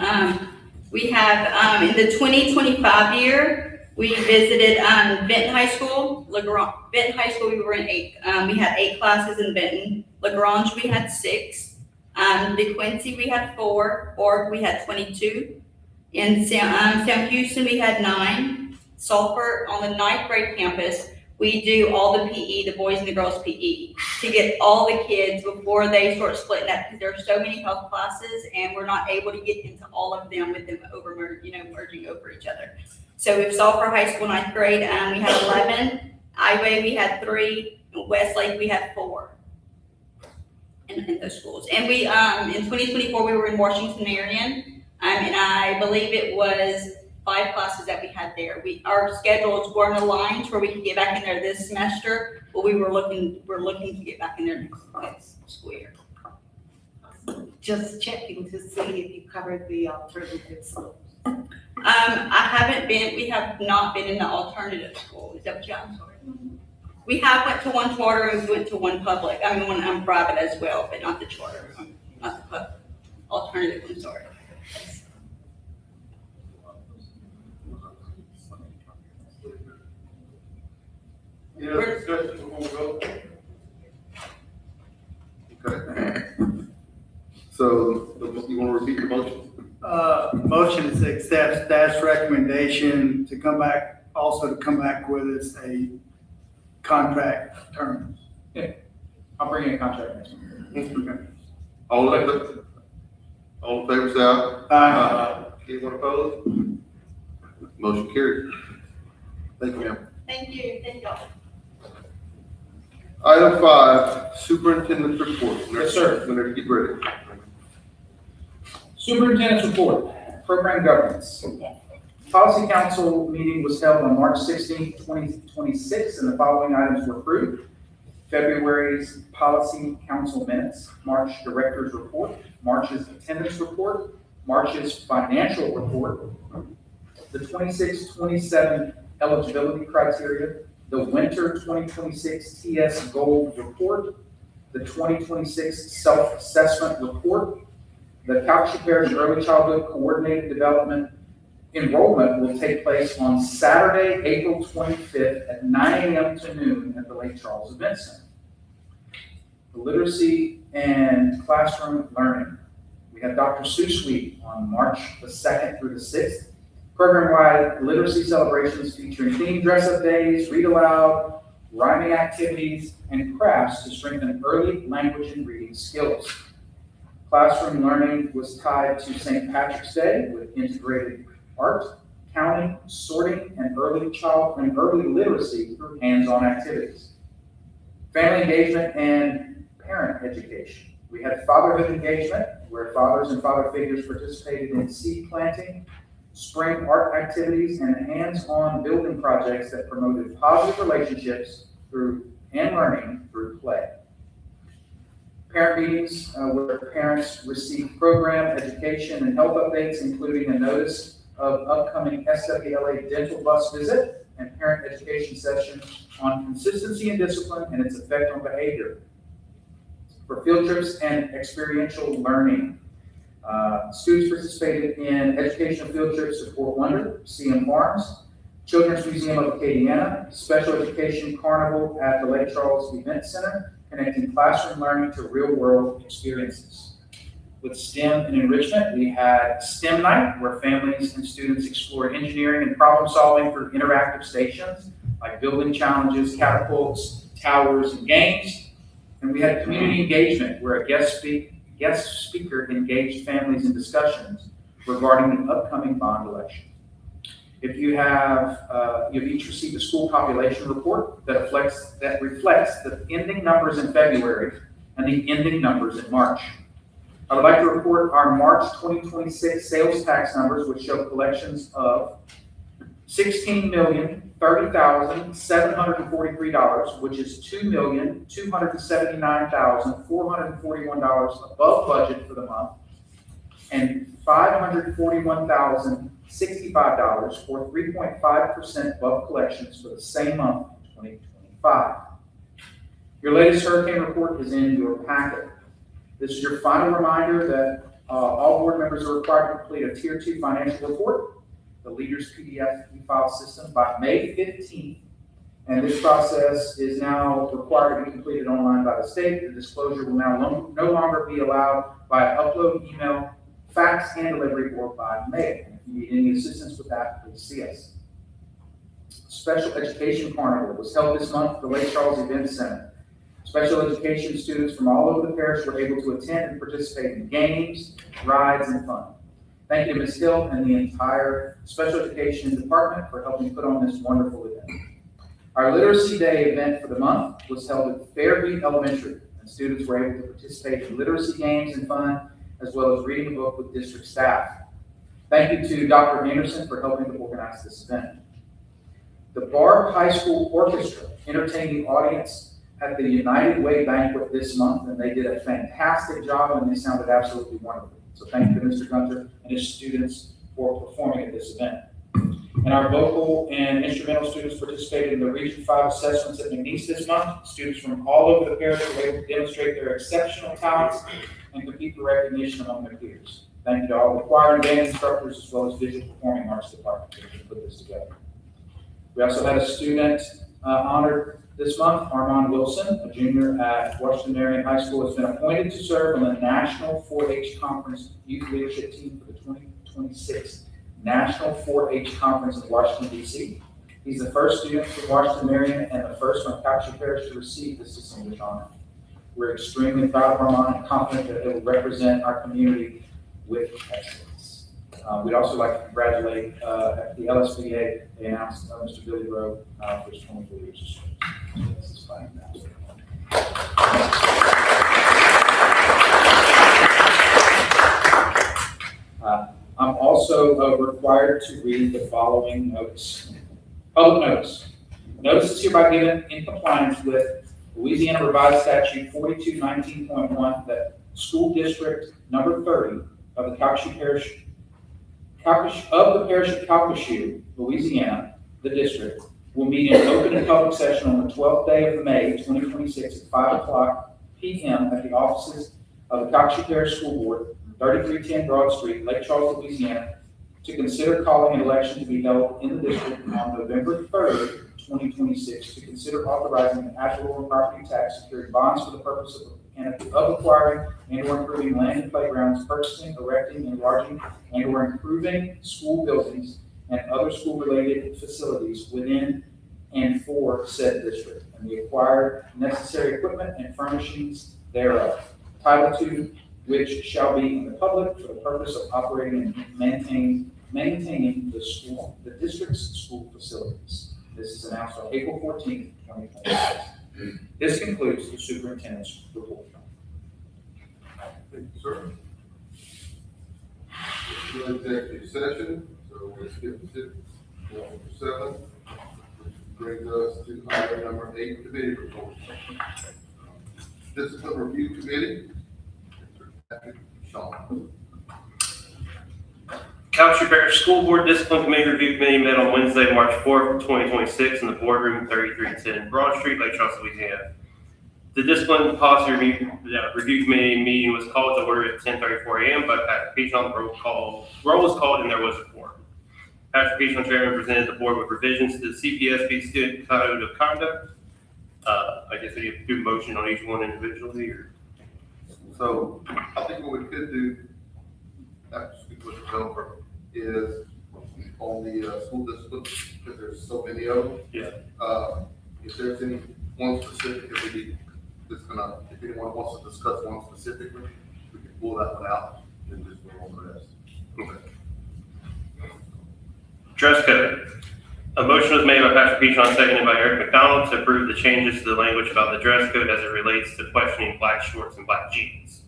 We have, in the 2025 year, we visited Benton High School, LaGrange. Benton High School, we were in 8. We had 8 classes in Benton. LaGrange, we had 6. DeQuincy, we had 4. Org, we had 22. In Sam Houston, we had 9. Sulphur, on the 9th grade campus, we do all the PE, the boys and the girls PE, to get all the kids before they start splitting up, because there are so many health classes and we're not able to get into all of them with them merging over each other. So with Sulphur High School 9th grade, we had 11. Iway, we had 3. And Westlake, we had 4 in those schools. And we, in 2024, we were in Washington, Marion, and I believe it was 5 classes that we had there. Our schedules weren't aligned where we could get back in there this semester, but we're looking to get back in there next school year. Just checking to see if you covered the alternative schools. We have not been in the alternative school. Is that what I'm sorry? We have went to one charter and we went to one public. One private as well, but not the charter, not the alternative, I'm sorry. Any discussion before we go? Okay. So, you want to repeat the motion? Motion is to accept staff's recommendation to come back with us a contract term. I'll bring in a contract next month. Okay. All in favor? All in favor, say aye. Aye. Anyone opposed? Motion carried. Thank you, ma'am. Thank you, y'all. Item 5, superintendent's report. Yes, sir. Whenever you get ready. Superintendent's report, program governance. Policy Council meeting was held on March 16, 2026, and the following items were approved. February's Policy Council minutes, March Director's report, March's attendance report, March's financial report, the 26-27 eligibility criteria, the winter 2026 TS Gold report, the 2026 self-assessment report, the Calcasieu Parish Early Childhood Coordinated Development enrollment will take place on Saturday, April 25th at 9 a.m. to noon at the Lake Charles Event Center. The literacy and classroom learning. We have Dr. Seuss Week on March the 2nd through the 6th. Program-wide literacy celebrations featuring theme dress-up days, read aloud, rhyming activities, and crafts to strengthen early language and reading skills. Classroom learning was tied to St. Patrick's Day with integrated art, counting, sorting, and early literacy through hands-on activities. Family engagement and parent education. We had fatherhood engagement, where fathers and father figures participated in seed planting, spring art activities, and hands-on building projects that promoted positive relationships and learning through play. Parent meetings where parents receive program, education, and health updates, including a notice of upcoming SWLA dental bus visit and parent education session on consistency and discipline and its effect on behavior. For field trips and experiential learning, students participated in educational field trips to Fort Wonder, CM Farms, Children's Museum of Acadiana, Special Education Carnival at the Lake Charles Event Center, connecting classroom learning to real-world experiences. With STEM and enrichment, we had STEM night, where families and students explored engineering and problem solving through interactive stations, like building challenges, catapults, towers, and games. And we had community engagement, where a guest speaker engaged families in discussions regarding the upcoming bond election. If you you've each received a school population report that reflects the ending numbers in February and the ending numbers in March. I would like to report our March 2026 sales tax numbers, which show collections of $16,030,743, which is $2,279,441 above budget for the month, and $541,065, or 3.5% above collections for the same month in 2025. Your latest hurricane report is in your packet. This is your final reminder that all board members are required to complete a Tier 2 financial report, the Leaders PDF e-file system, by May 15th. And this process is now required to be completed online by the state. The disclosure will now no longer be allowed by upload, email, fax, hand delivery, or by mail. If you need any assistance with that, please see us. Special Education Carnival was held this month at the Lake Charles Event Center. Special education students from all over the parish were able to attend and participate in games, rides, and fun. Thank you to Ms. Hill and the entire special education department for helping put on this wonderful event. Our Literacy Day event for the month was held at Fairview Elementary, and students were able to participate in literacy games and fun, as well as reading a book with district staff. Thank you to Dr. Anderson for helping to organize this event. The Barb High School Orchestra entertained the audience at the United Way banquet this month, and they did a fantastic job, and they sounded absolutely wonderful. So thank you to Mr. Gunter and his students for performing at this event. And our vocal and instrumental students participated in the Region 5 assessments at McNeese this month. Students from all over the parish were able to demonstrate their exceptional talents and compete for recognition among their peers. Thank you to all the choir and band instructors, as well as visual performing arts department who put this together. We also had a student honored this month. Armand Wilson, a junior at Washington Marion High School, has been appointed to serve on the National 4-H Conference Youth Leadership Team for the 2026 National 4-H Conference in Washington, D.C. He's the first student from Washington Marion and the first from Calcasieu Parish to receive this distinguished honor. We're extremely proud of Armand and confident that it will represent our community with excellence. We'd also like to congratulate, at the LSBA, they announced Mr. Billy Rowe for his 24 years of service. This is fine now. I'm also required to read the following notice. Public notice. Notice is hereby given in compliance with Louisiana Revised Statute 4219.1 that school district number 30 of the Calcasieu Parish, of the parish of Calcasieu, Louisiana, the district, will meet in open and public session on the 12th day of May, 2026 at 5:00 p.m. at the offices of the Calcasieu Parish School Board, 3310 Broad Street, Lake Charles, Louisiana, to consider calling an election to be held in the district on November 3rd, 2026, to consider authorizing the ad valorem property tax securing bonds for the purpose of acquiring and/or improving land and playgrounds, purchasing, erecting, enlarging, and/or improving school buildings and other school-related facilities within and for said district, and the acquired necessary equipment and furnishings thereof. Title II, which shall be in the public for the purpose of operating and maintaining the district's school facilities. This is announced on April 14th, 2026. This concludes the superintendent's report. Thank you, sir. We're in executive session, so we'll skip 7, which brings us to item number 8, committee report. Discipline Review Committee. Sean. Calcasieu Parish School Board Discipline Committee Review Committee met on Wednesday, March 4th, 2026 in the boardroom 3310 Broad Street, Lake Charles, Louisiana. The Discipline Policy Review Committee meeting was called to order at 10:34 a.m. by Patrick Pichon. Roll was called and there was a quorum. Patrick Pichon, Chairman, presented the board with revisions to the CPSB Student Code of Conduct. I guess we need to do a motion on each one individually, or? So I think what we could do, after speaking with the developer, is on the school discipline, because there's so many of them. Yeah. If there's any one specific, if anyone wants to discuss one specifically, we can pull that one out and just move on the rest. Okay. Dress code. A motion was made by Patrick Pichon, seconded by Eric McDonald, to approve the changes to the language about the dress code as it relates to questioning black shorts and black jeans.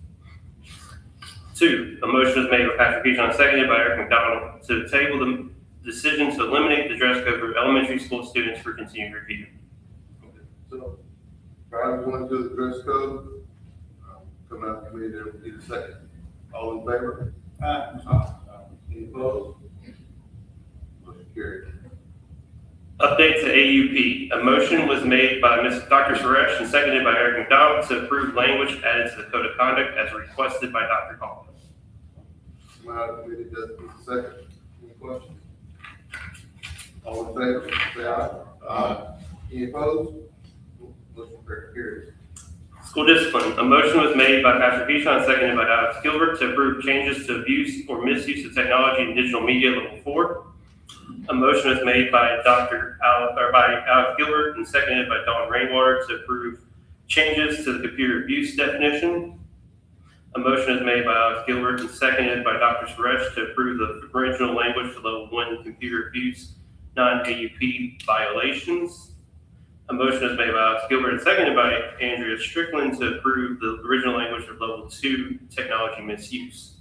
2, a motion was made by Patrick Pichon, seconded by Eric McDonald, to table the decision to eliminate the dress code for elementary school students for continued review. So, prior to going to the dress code, coming out of committee, there will need a second. All in favor? Any opposed? Motion carried. Update to AUP. A motion was made by Dr. Suresh and seconded by Eric McDonald to approve language added to the Code of Conduct as requested by Dr. Collins. Come out of committee, does need a second. Any questions? All in favor, say aye. Aye. Any opposed? Motion carries. School discipline. A motion was made by Patrick Pichon, seconded by Alex Gilbert, to approve changes to abuse or misuse of technology and digital media level 4. A motion was made by Alex Gilbert and seconded by Dawn Rainwater to approve changes to the computer abuse definition. A motion is made by Alex Gilbert and seconded by Dr. Suresh to approve the original language for level 1 computer abuse non-AUP violations. A motion is made by Alex Gilbert and seconded by Andrea Strickland to approve the original language of level 2 technology misuse.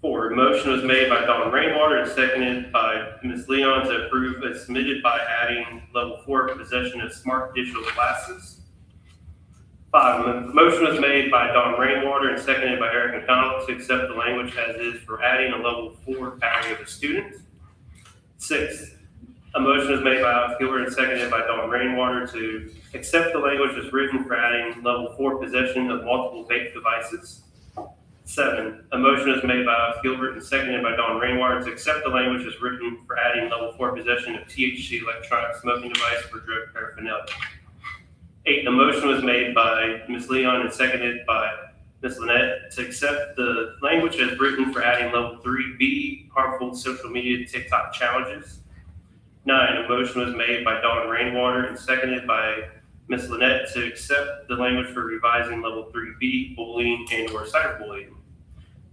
4, a motion was made by Dawn Rainwater and seconded by Ms. Leon to approve as submitted by adding level 4 possession of smart digital glasses. 5, a motion was made by Dawn Rainwater and seconded by Eric McDonald to accept the language as is for adding a level 4 powering of a student. 6, a motion was made by Alex Gilbert and seconded by Dawn Rainwater to accept the language as written for adding level 4 possession of multiple vape devices. 7, a motion is made by Alex Gilbert and seconded by Dawn Rainwater to accept the language as written for adding level 4 possession of THC electronic smoking device for drug paraphernalia. 8, a motion was made by Ms. Leon and seconded by Ms. Lynette to accept the language as written for adding level 3B harmful social media TikTok challenges. 9, a motion was made by Dawn Rainwater and seconded by Ms. Lynette to accept the language for revising level 3B, bullying and/or cyberbullying.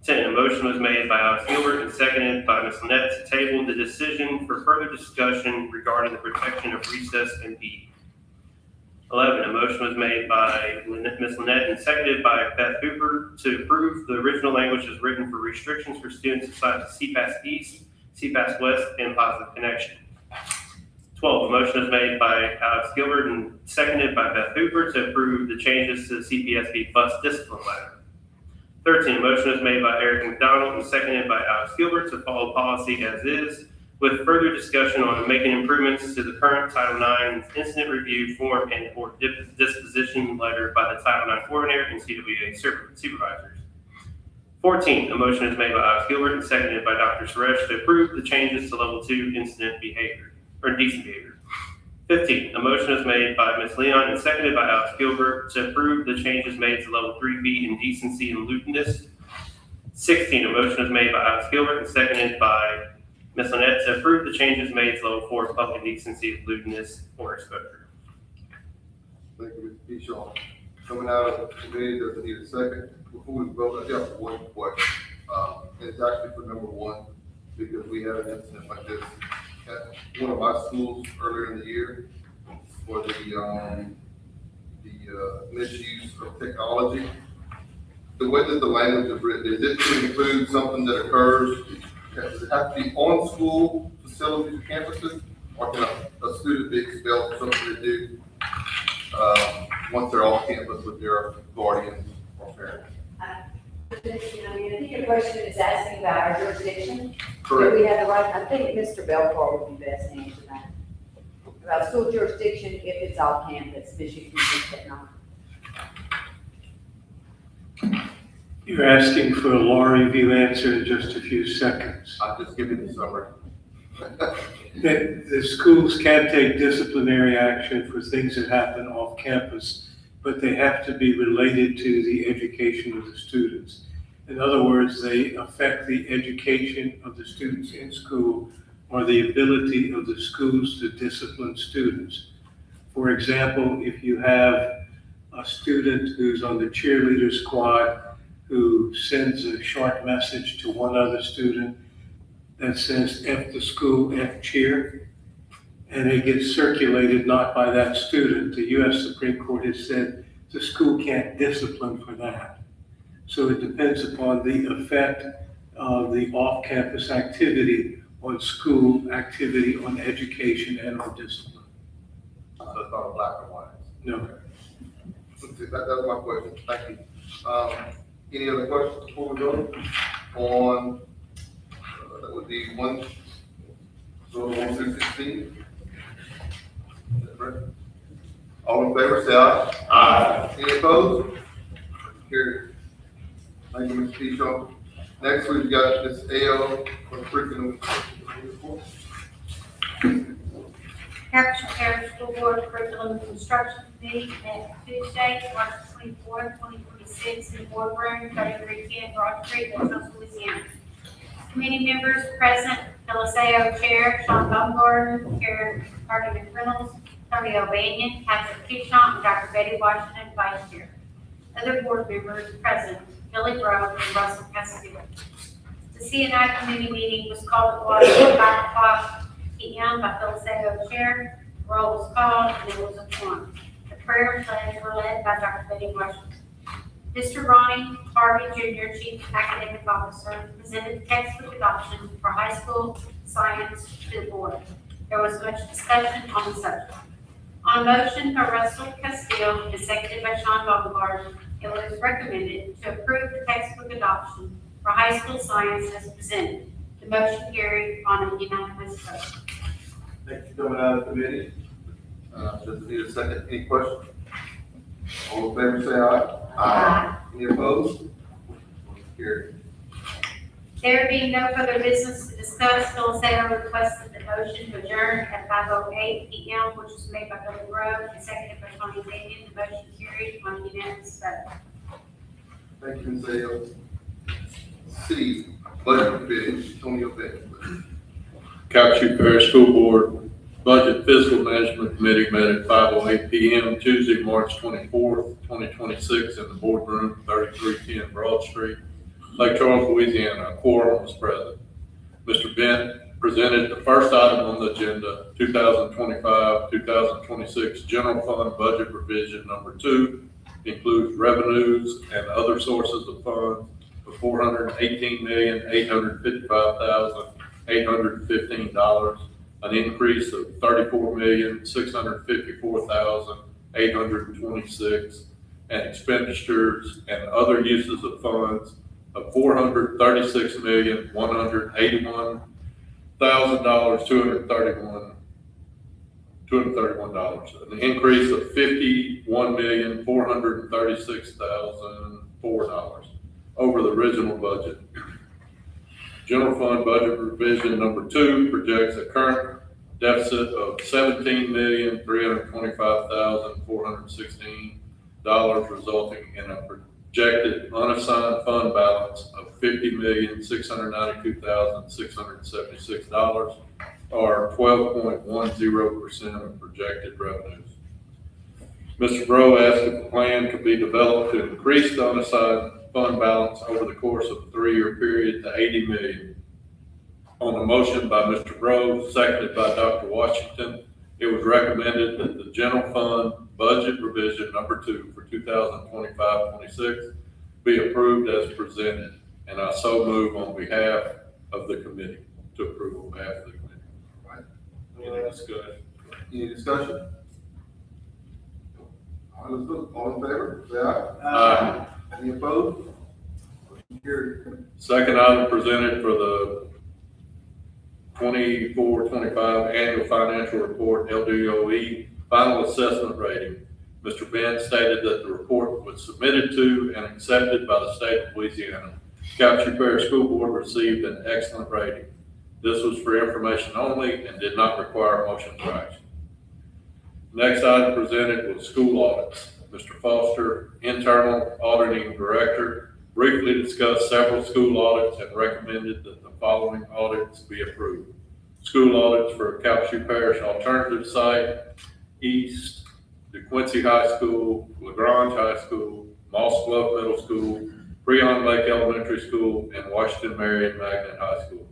10, a motion was made by Alex Gilbert and seconded by Ms. Lynette to table the decision for further discussion regarding the protection of recess and PE. 11, a motion was made by Ms. Lynette and seconded by Beth Hooper to approve the original language as written for restrictions for students assigned to CPAS East, CPAS West, and Positive Connection. 12, a motion was made by Alex Gilbert and seconded by Beth Hooper to approve the changes to the CPSB bus discipline letter. 13, a motion was made by Eric McDonald and seconded by Alex Gilbert to follow policy as is, with further discussion on making improvements to the current Title IX incident review form and or disposition letter by the Title IX coordinator and CWA supervisors. 14, a motion is made by Alex Gilbert and seconded by Dr. Suresh to approve the changes to level 2 incident behavior, or decent behavior. 15, a motion is made by Ms. Leon and seconded by Alex Gilbert to approve the changes made to level 3B indecency and lewdness. 16, a motion is made by Alex Gilbert and seconded by Ms. Lynette to approve the changes made to level 4 public indecency, lewdness, or exposure. Thank you, Mr. Pishon. Coming out of the committee, doesn't need a second. Before we vote, I do have one question. And it's actually for number 1, because we had an incident like this at one of my schools earlier in the year for the misuse of technology. The way that the language is written, is it to include something that occurs, does it have to be on school facilities or campuses? Or can a student be expelled for something to do once they're off campus with their guardians or parents? I think your question is asking about our jurisdiction. Correct. Do we have the right, I think Mr. Belcourt would be best to answer that. About school jurisdiction, if it's off campus, misuse of technology. You're asking for a law review answer in just a few seconds. I'll just give you the summary. That the schools can take disciplinary action for things that happen off campus, but they have to be related to the education of the students. In other words, they affect the education of the students in school or the ability of the schools to discipline students. For example, if you have a student who's on the cheerleader squad who sends a short message to one other student that says F the school, F cheer, and it gets circulated not by that student, the US Supreme Court has said the school can't discipline for that. So it depends upon the effect of the off-campus activity on school activity, on education, and on discipline. So it's not a black and white. No. That was my question. Thank you. Any other questions before we go on? That would be 1 through 16. All in favor, say aye. Aye. Any opposed? Carried. Thank you, Mr. Pishon. Next, we've got Ms. Ayo for the curriculum. Hampshire Parish School Board Curriculum and Construction Committee met Tuesday, March 24th, 2026, in the boardroom, 3310 Broad Street, Central Louisiana. Committee members present: Phyllis Ayo, Chair; Sean Baumgarten, Chair; Marty McReynolds, Tony O'Banion, Patrick Pishon, and Dr. Betty Washington, Vice Chair. Other board members present: Billy Grove and Russell Castillo. The CNI committee meeting was called to order at 5:00 p.m. by Phyllis Ayo, Chair. Roll was called and it was a quorum. The prayer and pledge were led by Dr. Betty Washington. Mr. Ronnie Harvey Jr., Chief Academic Officer, presented the textbook adoption for high school science to the board. There was much discussion on the subject. On motion by Russell Castillo and seconded by Sean Baumgarten, it was recommended to approve the textbook adoption for high school science as presented. The motion carried on a unanimous vote. Thank you for coming out of the committee. Does it need a second? Any questions? All in favor, say aye. Aye. Any opposed? Carried. There being no further business to discuss, Phyllis Ayo requested the motion to adjourn at 5:08 p.m., which was made by Billy Grove and seconded by Tony O'Banion. The motion carried on a unanimous vote. Thank you, Ms. Ayo. C, Budget Committee, Tony O'Banion. Calhoun Parish School Board Budget Fiscal Management Committee met at 5:08 PM Tuesday, March 24th, 2026 in the boardroom, 3310 Broad Street, Lake Charles, Louisiana. A quorum was present. Mr. Bent presented the first item on the agenda, 2025-2026 General Fund Budget Revision Number 2, includes revenues and other sources of funds of $418,855,815, an increase of $34,654,826, and expenditures and other uses of funds of $436,181,231, an increase of $51,436,004 over the original budget. General Fund Budget Revision Number 2 projects a current deficit of $17,325,416, resulting in a projected unassigned fund balance of $50,692,676, or 12.10% of projected revenues. Mr. Breaux asked if a plan could be developed to increase the unassigned fund balance over the course of a 3-year period to $80 million. On a motion by Mr. Breaux, seconded by Dr. Washington, it was recommended that the General Fund Budget Revision Number 2 for 2025-26 be approved as presented, and I so move on behalf of the committee, to approve on behalf of the committee. Any discussion? Any discussion? All right, let's vote. All in favor, say aye. Aye. Any opposed? Motion carried. Second item presented for the 24-25 Annual Financial Report, LDOE, Final Assessment Rating. Mr. Bent stated that the report was submitted to and accepted by the state of Louisiana. Calhoun Parish School Board received an excellent rating. This was for information only and did not require a motion for action. Next item presented was school audits. Mr. Foster, Internal Auditing Director, briefly discussed several school audits and recommended that the following audits be approved. School audits for Calhoun Parish Alternative Site, East, DeQuincy High School, LaGrange High School, Moss Bluff Middle School, Breon Lake Elementary School, and Washington Marion Magnet High School.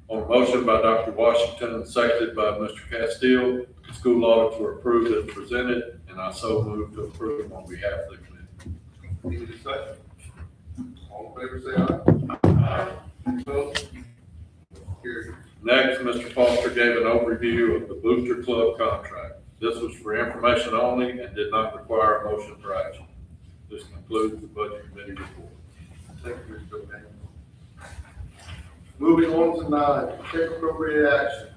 On a motion by Dr. Washington and seconded by Mr. Castile, school audits were approved as presented, and I so move to approve on behalf of the committee. Any discussion? All in favor, say aye. Aye. Any opposed? Motion carried. Next, Mr. Foster gave an overview of the Booster Club contract. This was for information only and did not require a motion for action. This concludes the Budget Committee report. Thank you, Mr. O'Daniel. Moving on to 9, take appropriate action.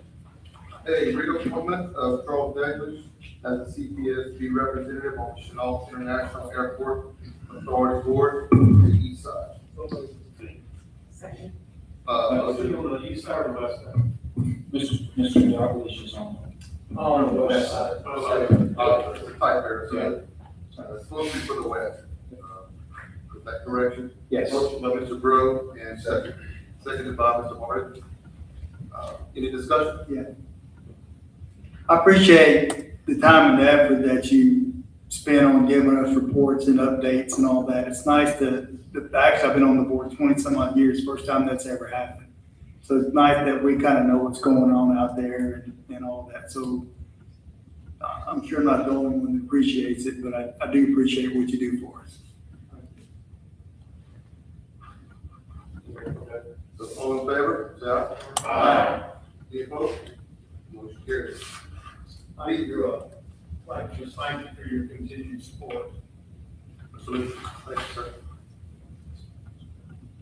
A, reappointment of Charles Douglas as the CPSB representative on the Chenal International Airport Authority Board to the east side. Second. On the east side or west side? Mr. Douglas is on. On the west side. Type there, so it's supposed to be for the west. Is that correction? Yes. Motion by Mr. Breaux and seconded by Mr. Martin. Any discussion? Yeah. I appreciate the time and the effort that you spend on giving us reports and updates and all that. It's nice actually, I've been on the board 20 some odd years, first time that's ever happened. So it's nice that we kind of know what's going on out there and all that. So I'm sure I'm not the only one that appreciates it, but I do appreciate what you do for us. So all in favor, say aye. Aye. Any opposed? Motion carries. I'd like to thank you for your continued support. Absolutely. Thank you, sir.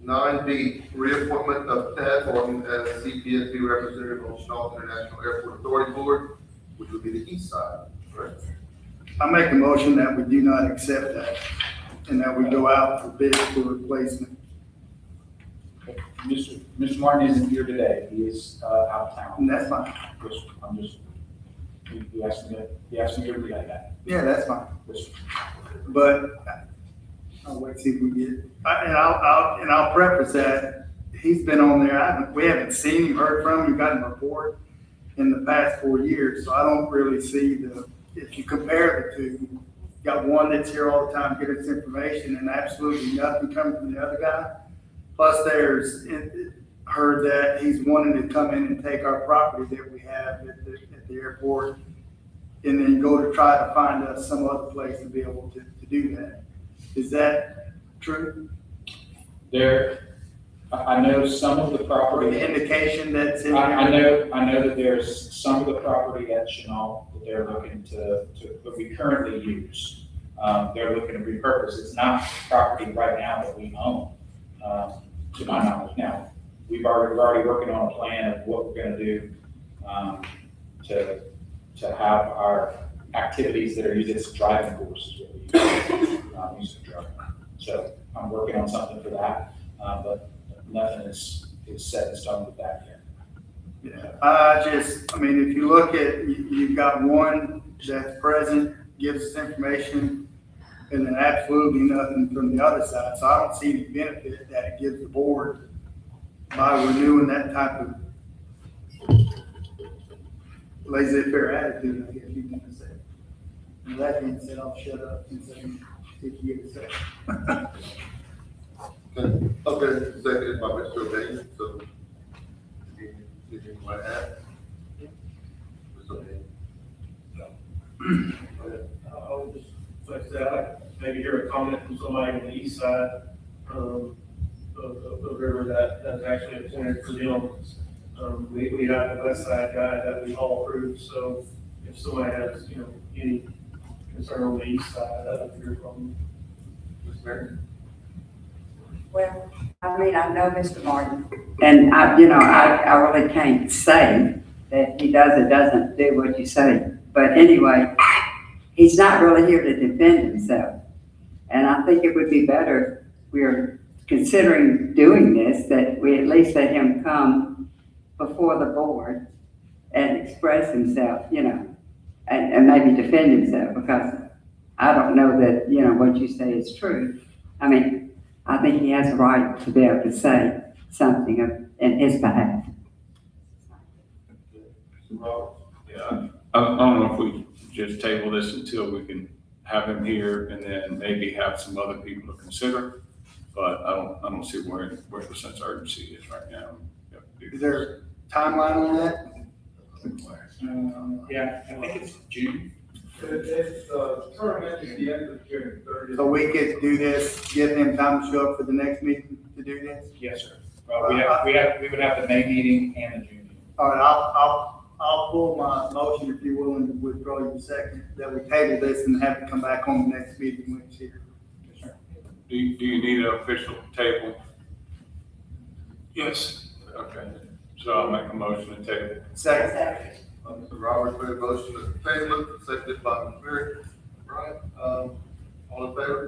9B, reappointment of Tad Horton as CPSB representative on Chenal International Airport Authority Board, which would be the east side, correct? I make a motion that we do not accept that and that we go out for bid for replacement. Mr. Martin isn't here today. He is out of town. And that's fine. He asked me to read that. Yeah, that's fine. But I'll wait to see if we get it. I'll preface that he's been on there. We haven't seen him, heard from him, gotten a report. in the past 4 years, so I don't really see if you compare the two, you got one that's here all the time getting this information and absolutely nothing coming from the other guy. Plus heard that he's wanting to come in and take our property that we have at the airport and then go to try to find us some other place to be able to do that. Is that true? I know some of the Or property. the indication that's in there? I know that there's some of the property at Chenal that they're looking to, that we currently use. They're looking to repurpose. It's not property right now that we own, to my knowledge. Now, we're already working on a plan of what we're gonna do, to have our activities that are used as driving courses. Use of driving. So I'm working on something for that, but nothing is set in stone with that yet. Yeah, I mean, if you look at, you've got one that's present, gives us information, and then absolutely nothing from the other side. So I don't see any benefit that it gives the board by renewing that type of laissez-faire attitude, I guess you can say. And that being said, I'll shut up and say, if you get a second. Okay, seconded by Mr. O'Daniel, so. Anything you want to add? Mr. O'Daniel? I would just like to say, I'd like to maybe hear a comment from somebody on the east side, of the river that's actually appointed for them. We have the west side guy that we all approve, so if somebody has, any concern on the east side, I'd like to hear from them. Ms. Mary? Well, I mean, I know Mr. Martin, and I really can't say that he does or doesn't do what you say. But anyway, he's not really here to defend himself. And I think it would be better, we're considering doing this, that we at least let him come before the board and express himself, and maybe defend himself, because I don't know that, what you say is true. I mean, I think he has a right to be able to say something in his behalf. Yeah, I don't know if we just table this until we can have him here and then maybe have some other people to consider. But I don't see where the sense of urgency is right now. Is there a timeline on that? Yeah, I think it's June. It's, tournament is the end of June 30th. So we could do this, give him time to show up for the next meeting to do this? Yes, sir. We would have the May meeting and the June meeting. All right, I'll pull my motion if you're willing to withdraw your second, that we table this and have it come back on the next meeting when it's here. Yes, sir. Do you need an official table? Yes. Okay, so I'll make a motion to table. Second. Mr. Roberts made a motion to table it, seconded by Ms. Mary. Right, all in favor?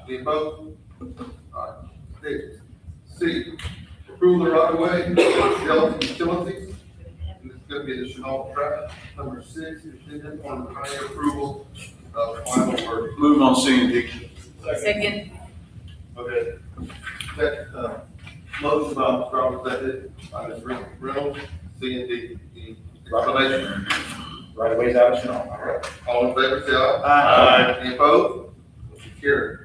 Any opposed? All right. C, approve the right of way, Delta Utilities. And it's gonna be the Chenal track. Number 6, contingent on the final approval of final work. Move on C and D. Second. Okay. Motion by Mr. Roberts, seconded by Ms. Reynolds, C and D. Any explanation? Right away's out of Chenal. All right. All in favor, say aye. Aye. Any opposed? Motion carried.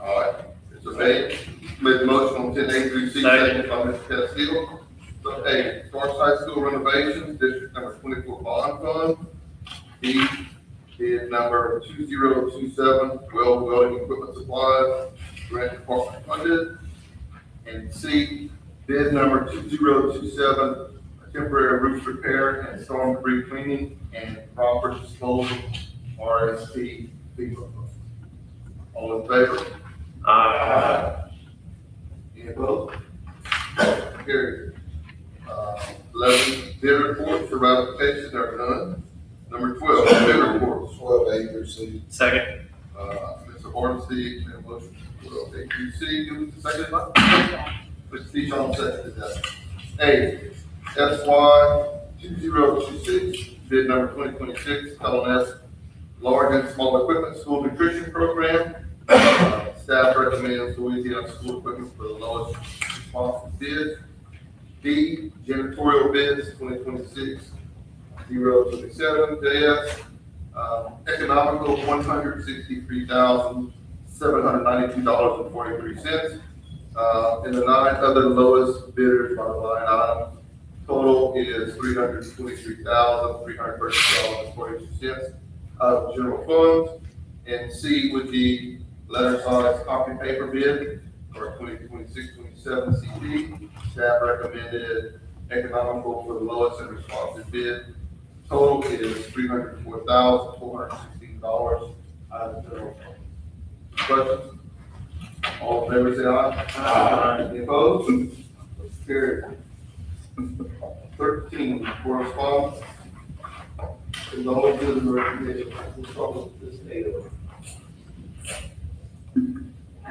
All right, Mr. Bay made the motion on 10A through C, seconded by Mr. Castillo. So A, Sparks High School renovations, District number 24 bond fund. B, bid number 2027, well welding equipment supplies, grant department funded. And C, bid number 2027, temporary roof repair and storm debris cleaning and proper disposal, RSP FEMA. All in favor? Any opposed? Carried. 11, bid reports for ratification, there are none. Number 12, bid reports. 12A through C. Second. Mr. Hornsby, made a motion, 12A through C, give us a second. Mr. Peachon seconded that. A, FY 2026, bid number 2026, LNS large and small equipment school nutrition program. Staff recommends Louisiana School Equipment for the lowest responsive bid. D, janitorial bids, 2026-027. JS, economical, $163,792.43. And the 9 other lowest bidders by the line item. Total is $323,330.42 out of general funds. And C would be letter size copy paper bid for 2026-27 CD. Staff recommended economical for the lowest and responsive bid. Total is $304,416 out of general fund. Questions? All in favor, say aye. Aye. Any opposed? Carried. 13, correspondence. Condolences and recognition. We'll start with this data. I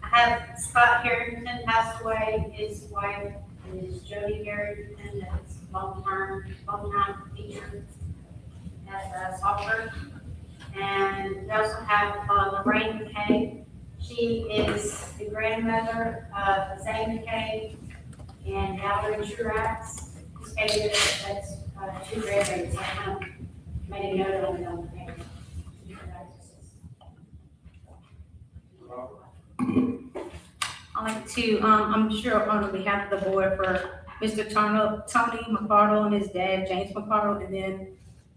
have Scott Harrington passed away. His wife is Jody Harrington, that's long-time teacher at Salford. And we also have Lorraine McKay. She is the grandmother of Zane McKay and Valerie Truax. That's 2 grandbabies. I made a note on them. I'd like to, I'm sure on behalf of the board for Mr. Tony McCardle and his dad, James McCardle, and then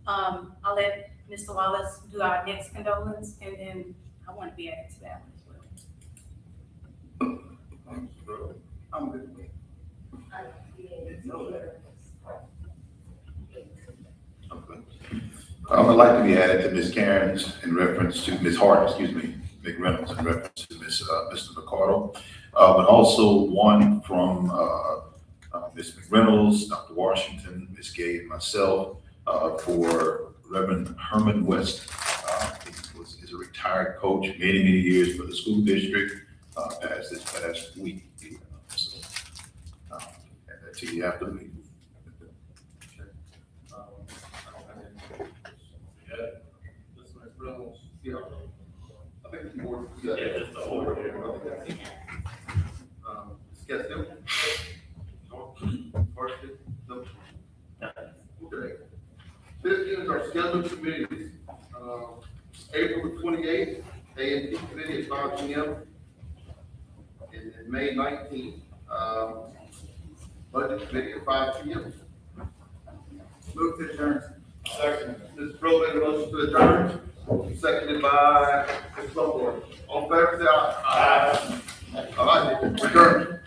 I'll let Mr. Wallace do our next condolence, and then I want to be added to that one as well. I'm good. I'd like to be added to Ms. Karen's in reference to Ms. Hart, McReynolds in reference to Mr. McCardle. But also one from Ms. McReynolds, Dr. Washington, Ms. Gay, and myself for Reverend Herman West. Is a retired coach, many years for the school district, passed this past week. So, add that to you after me. Yeah, I think the board. Yeah, just the order here. Yes, no. Okay. 15 is our scheduled committees. April 28th, A&P committee at 5 p.m. And May 19th, budget committee at 5 p.m. Move to adjourn. Second. Mr. Pro made a motion to adjourn, seconded by Mr. Plummer. All in favor, say aye. Aye. All right, adjourn.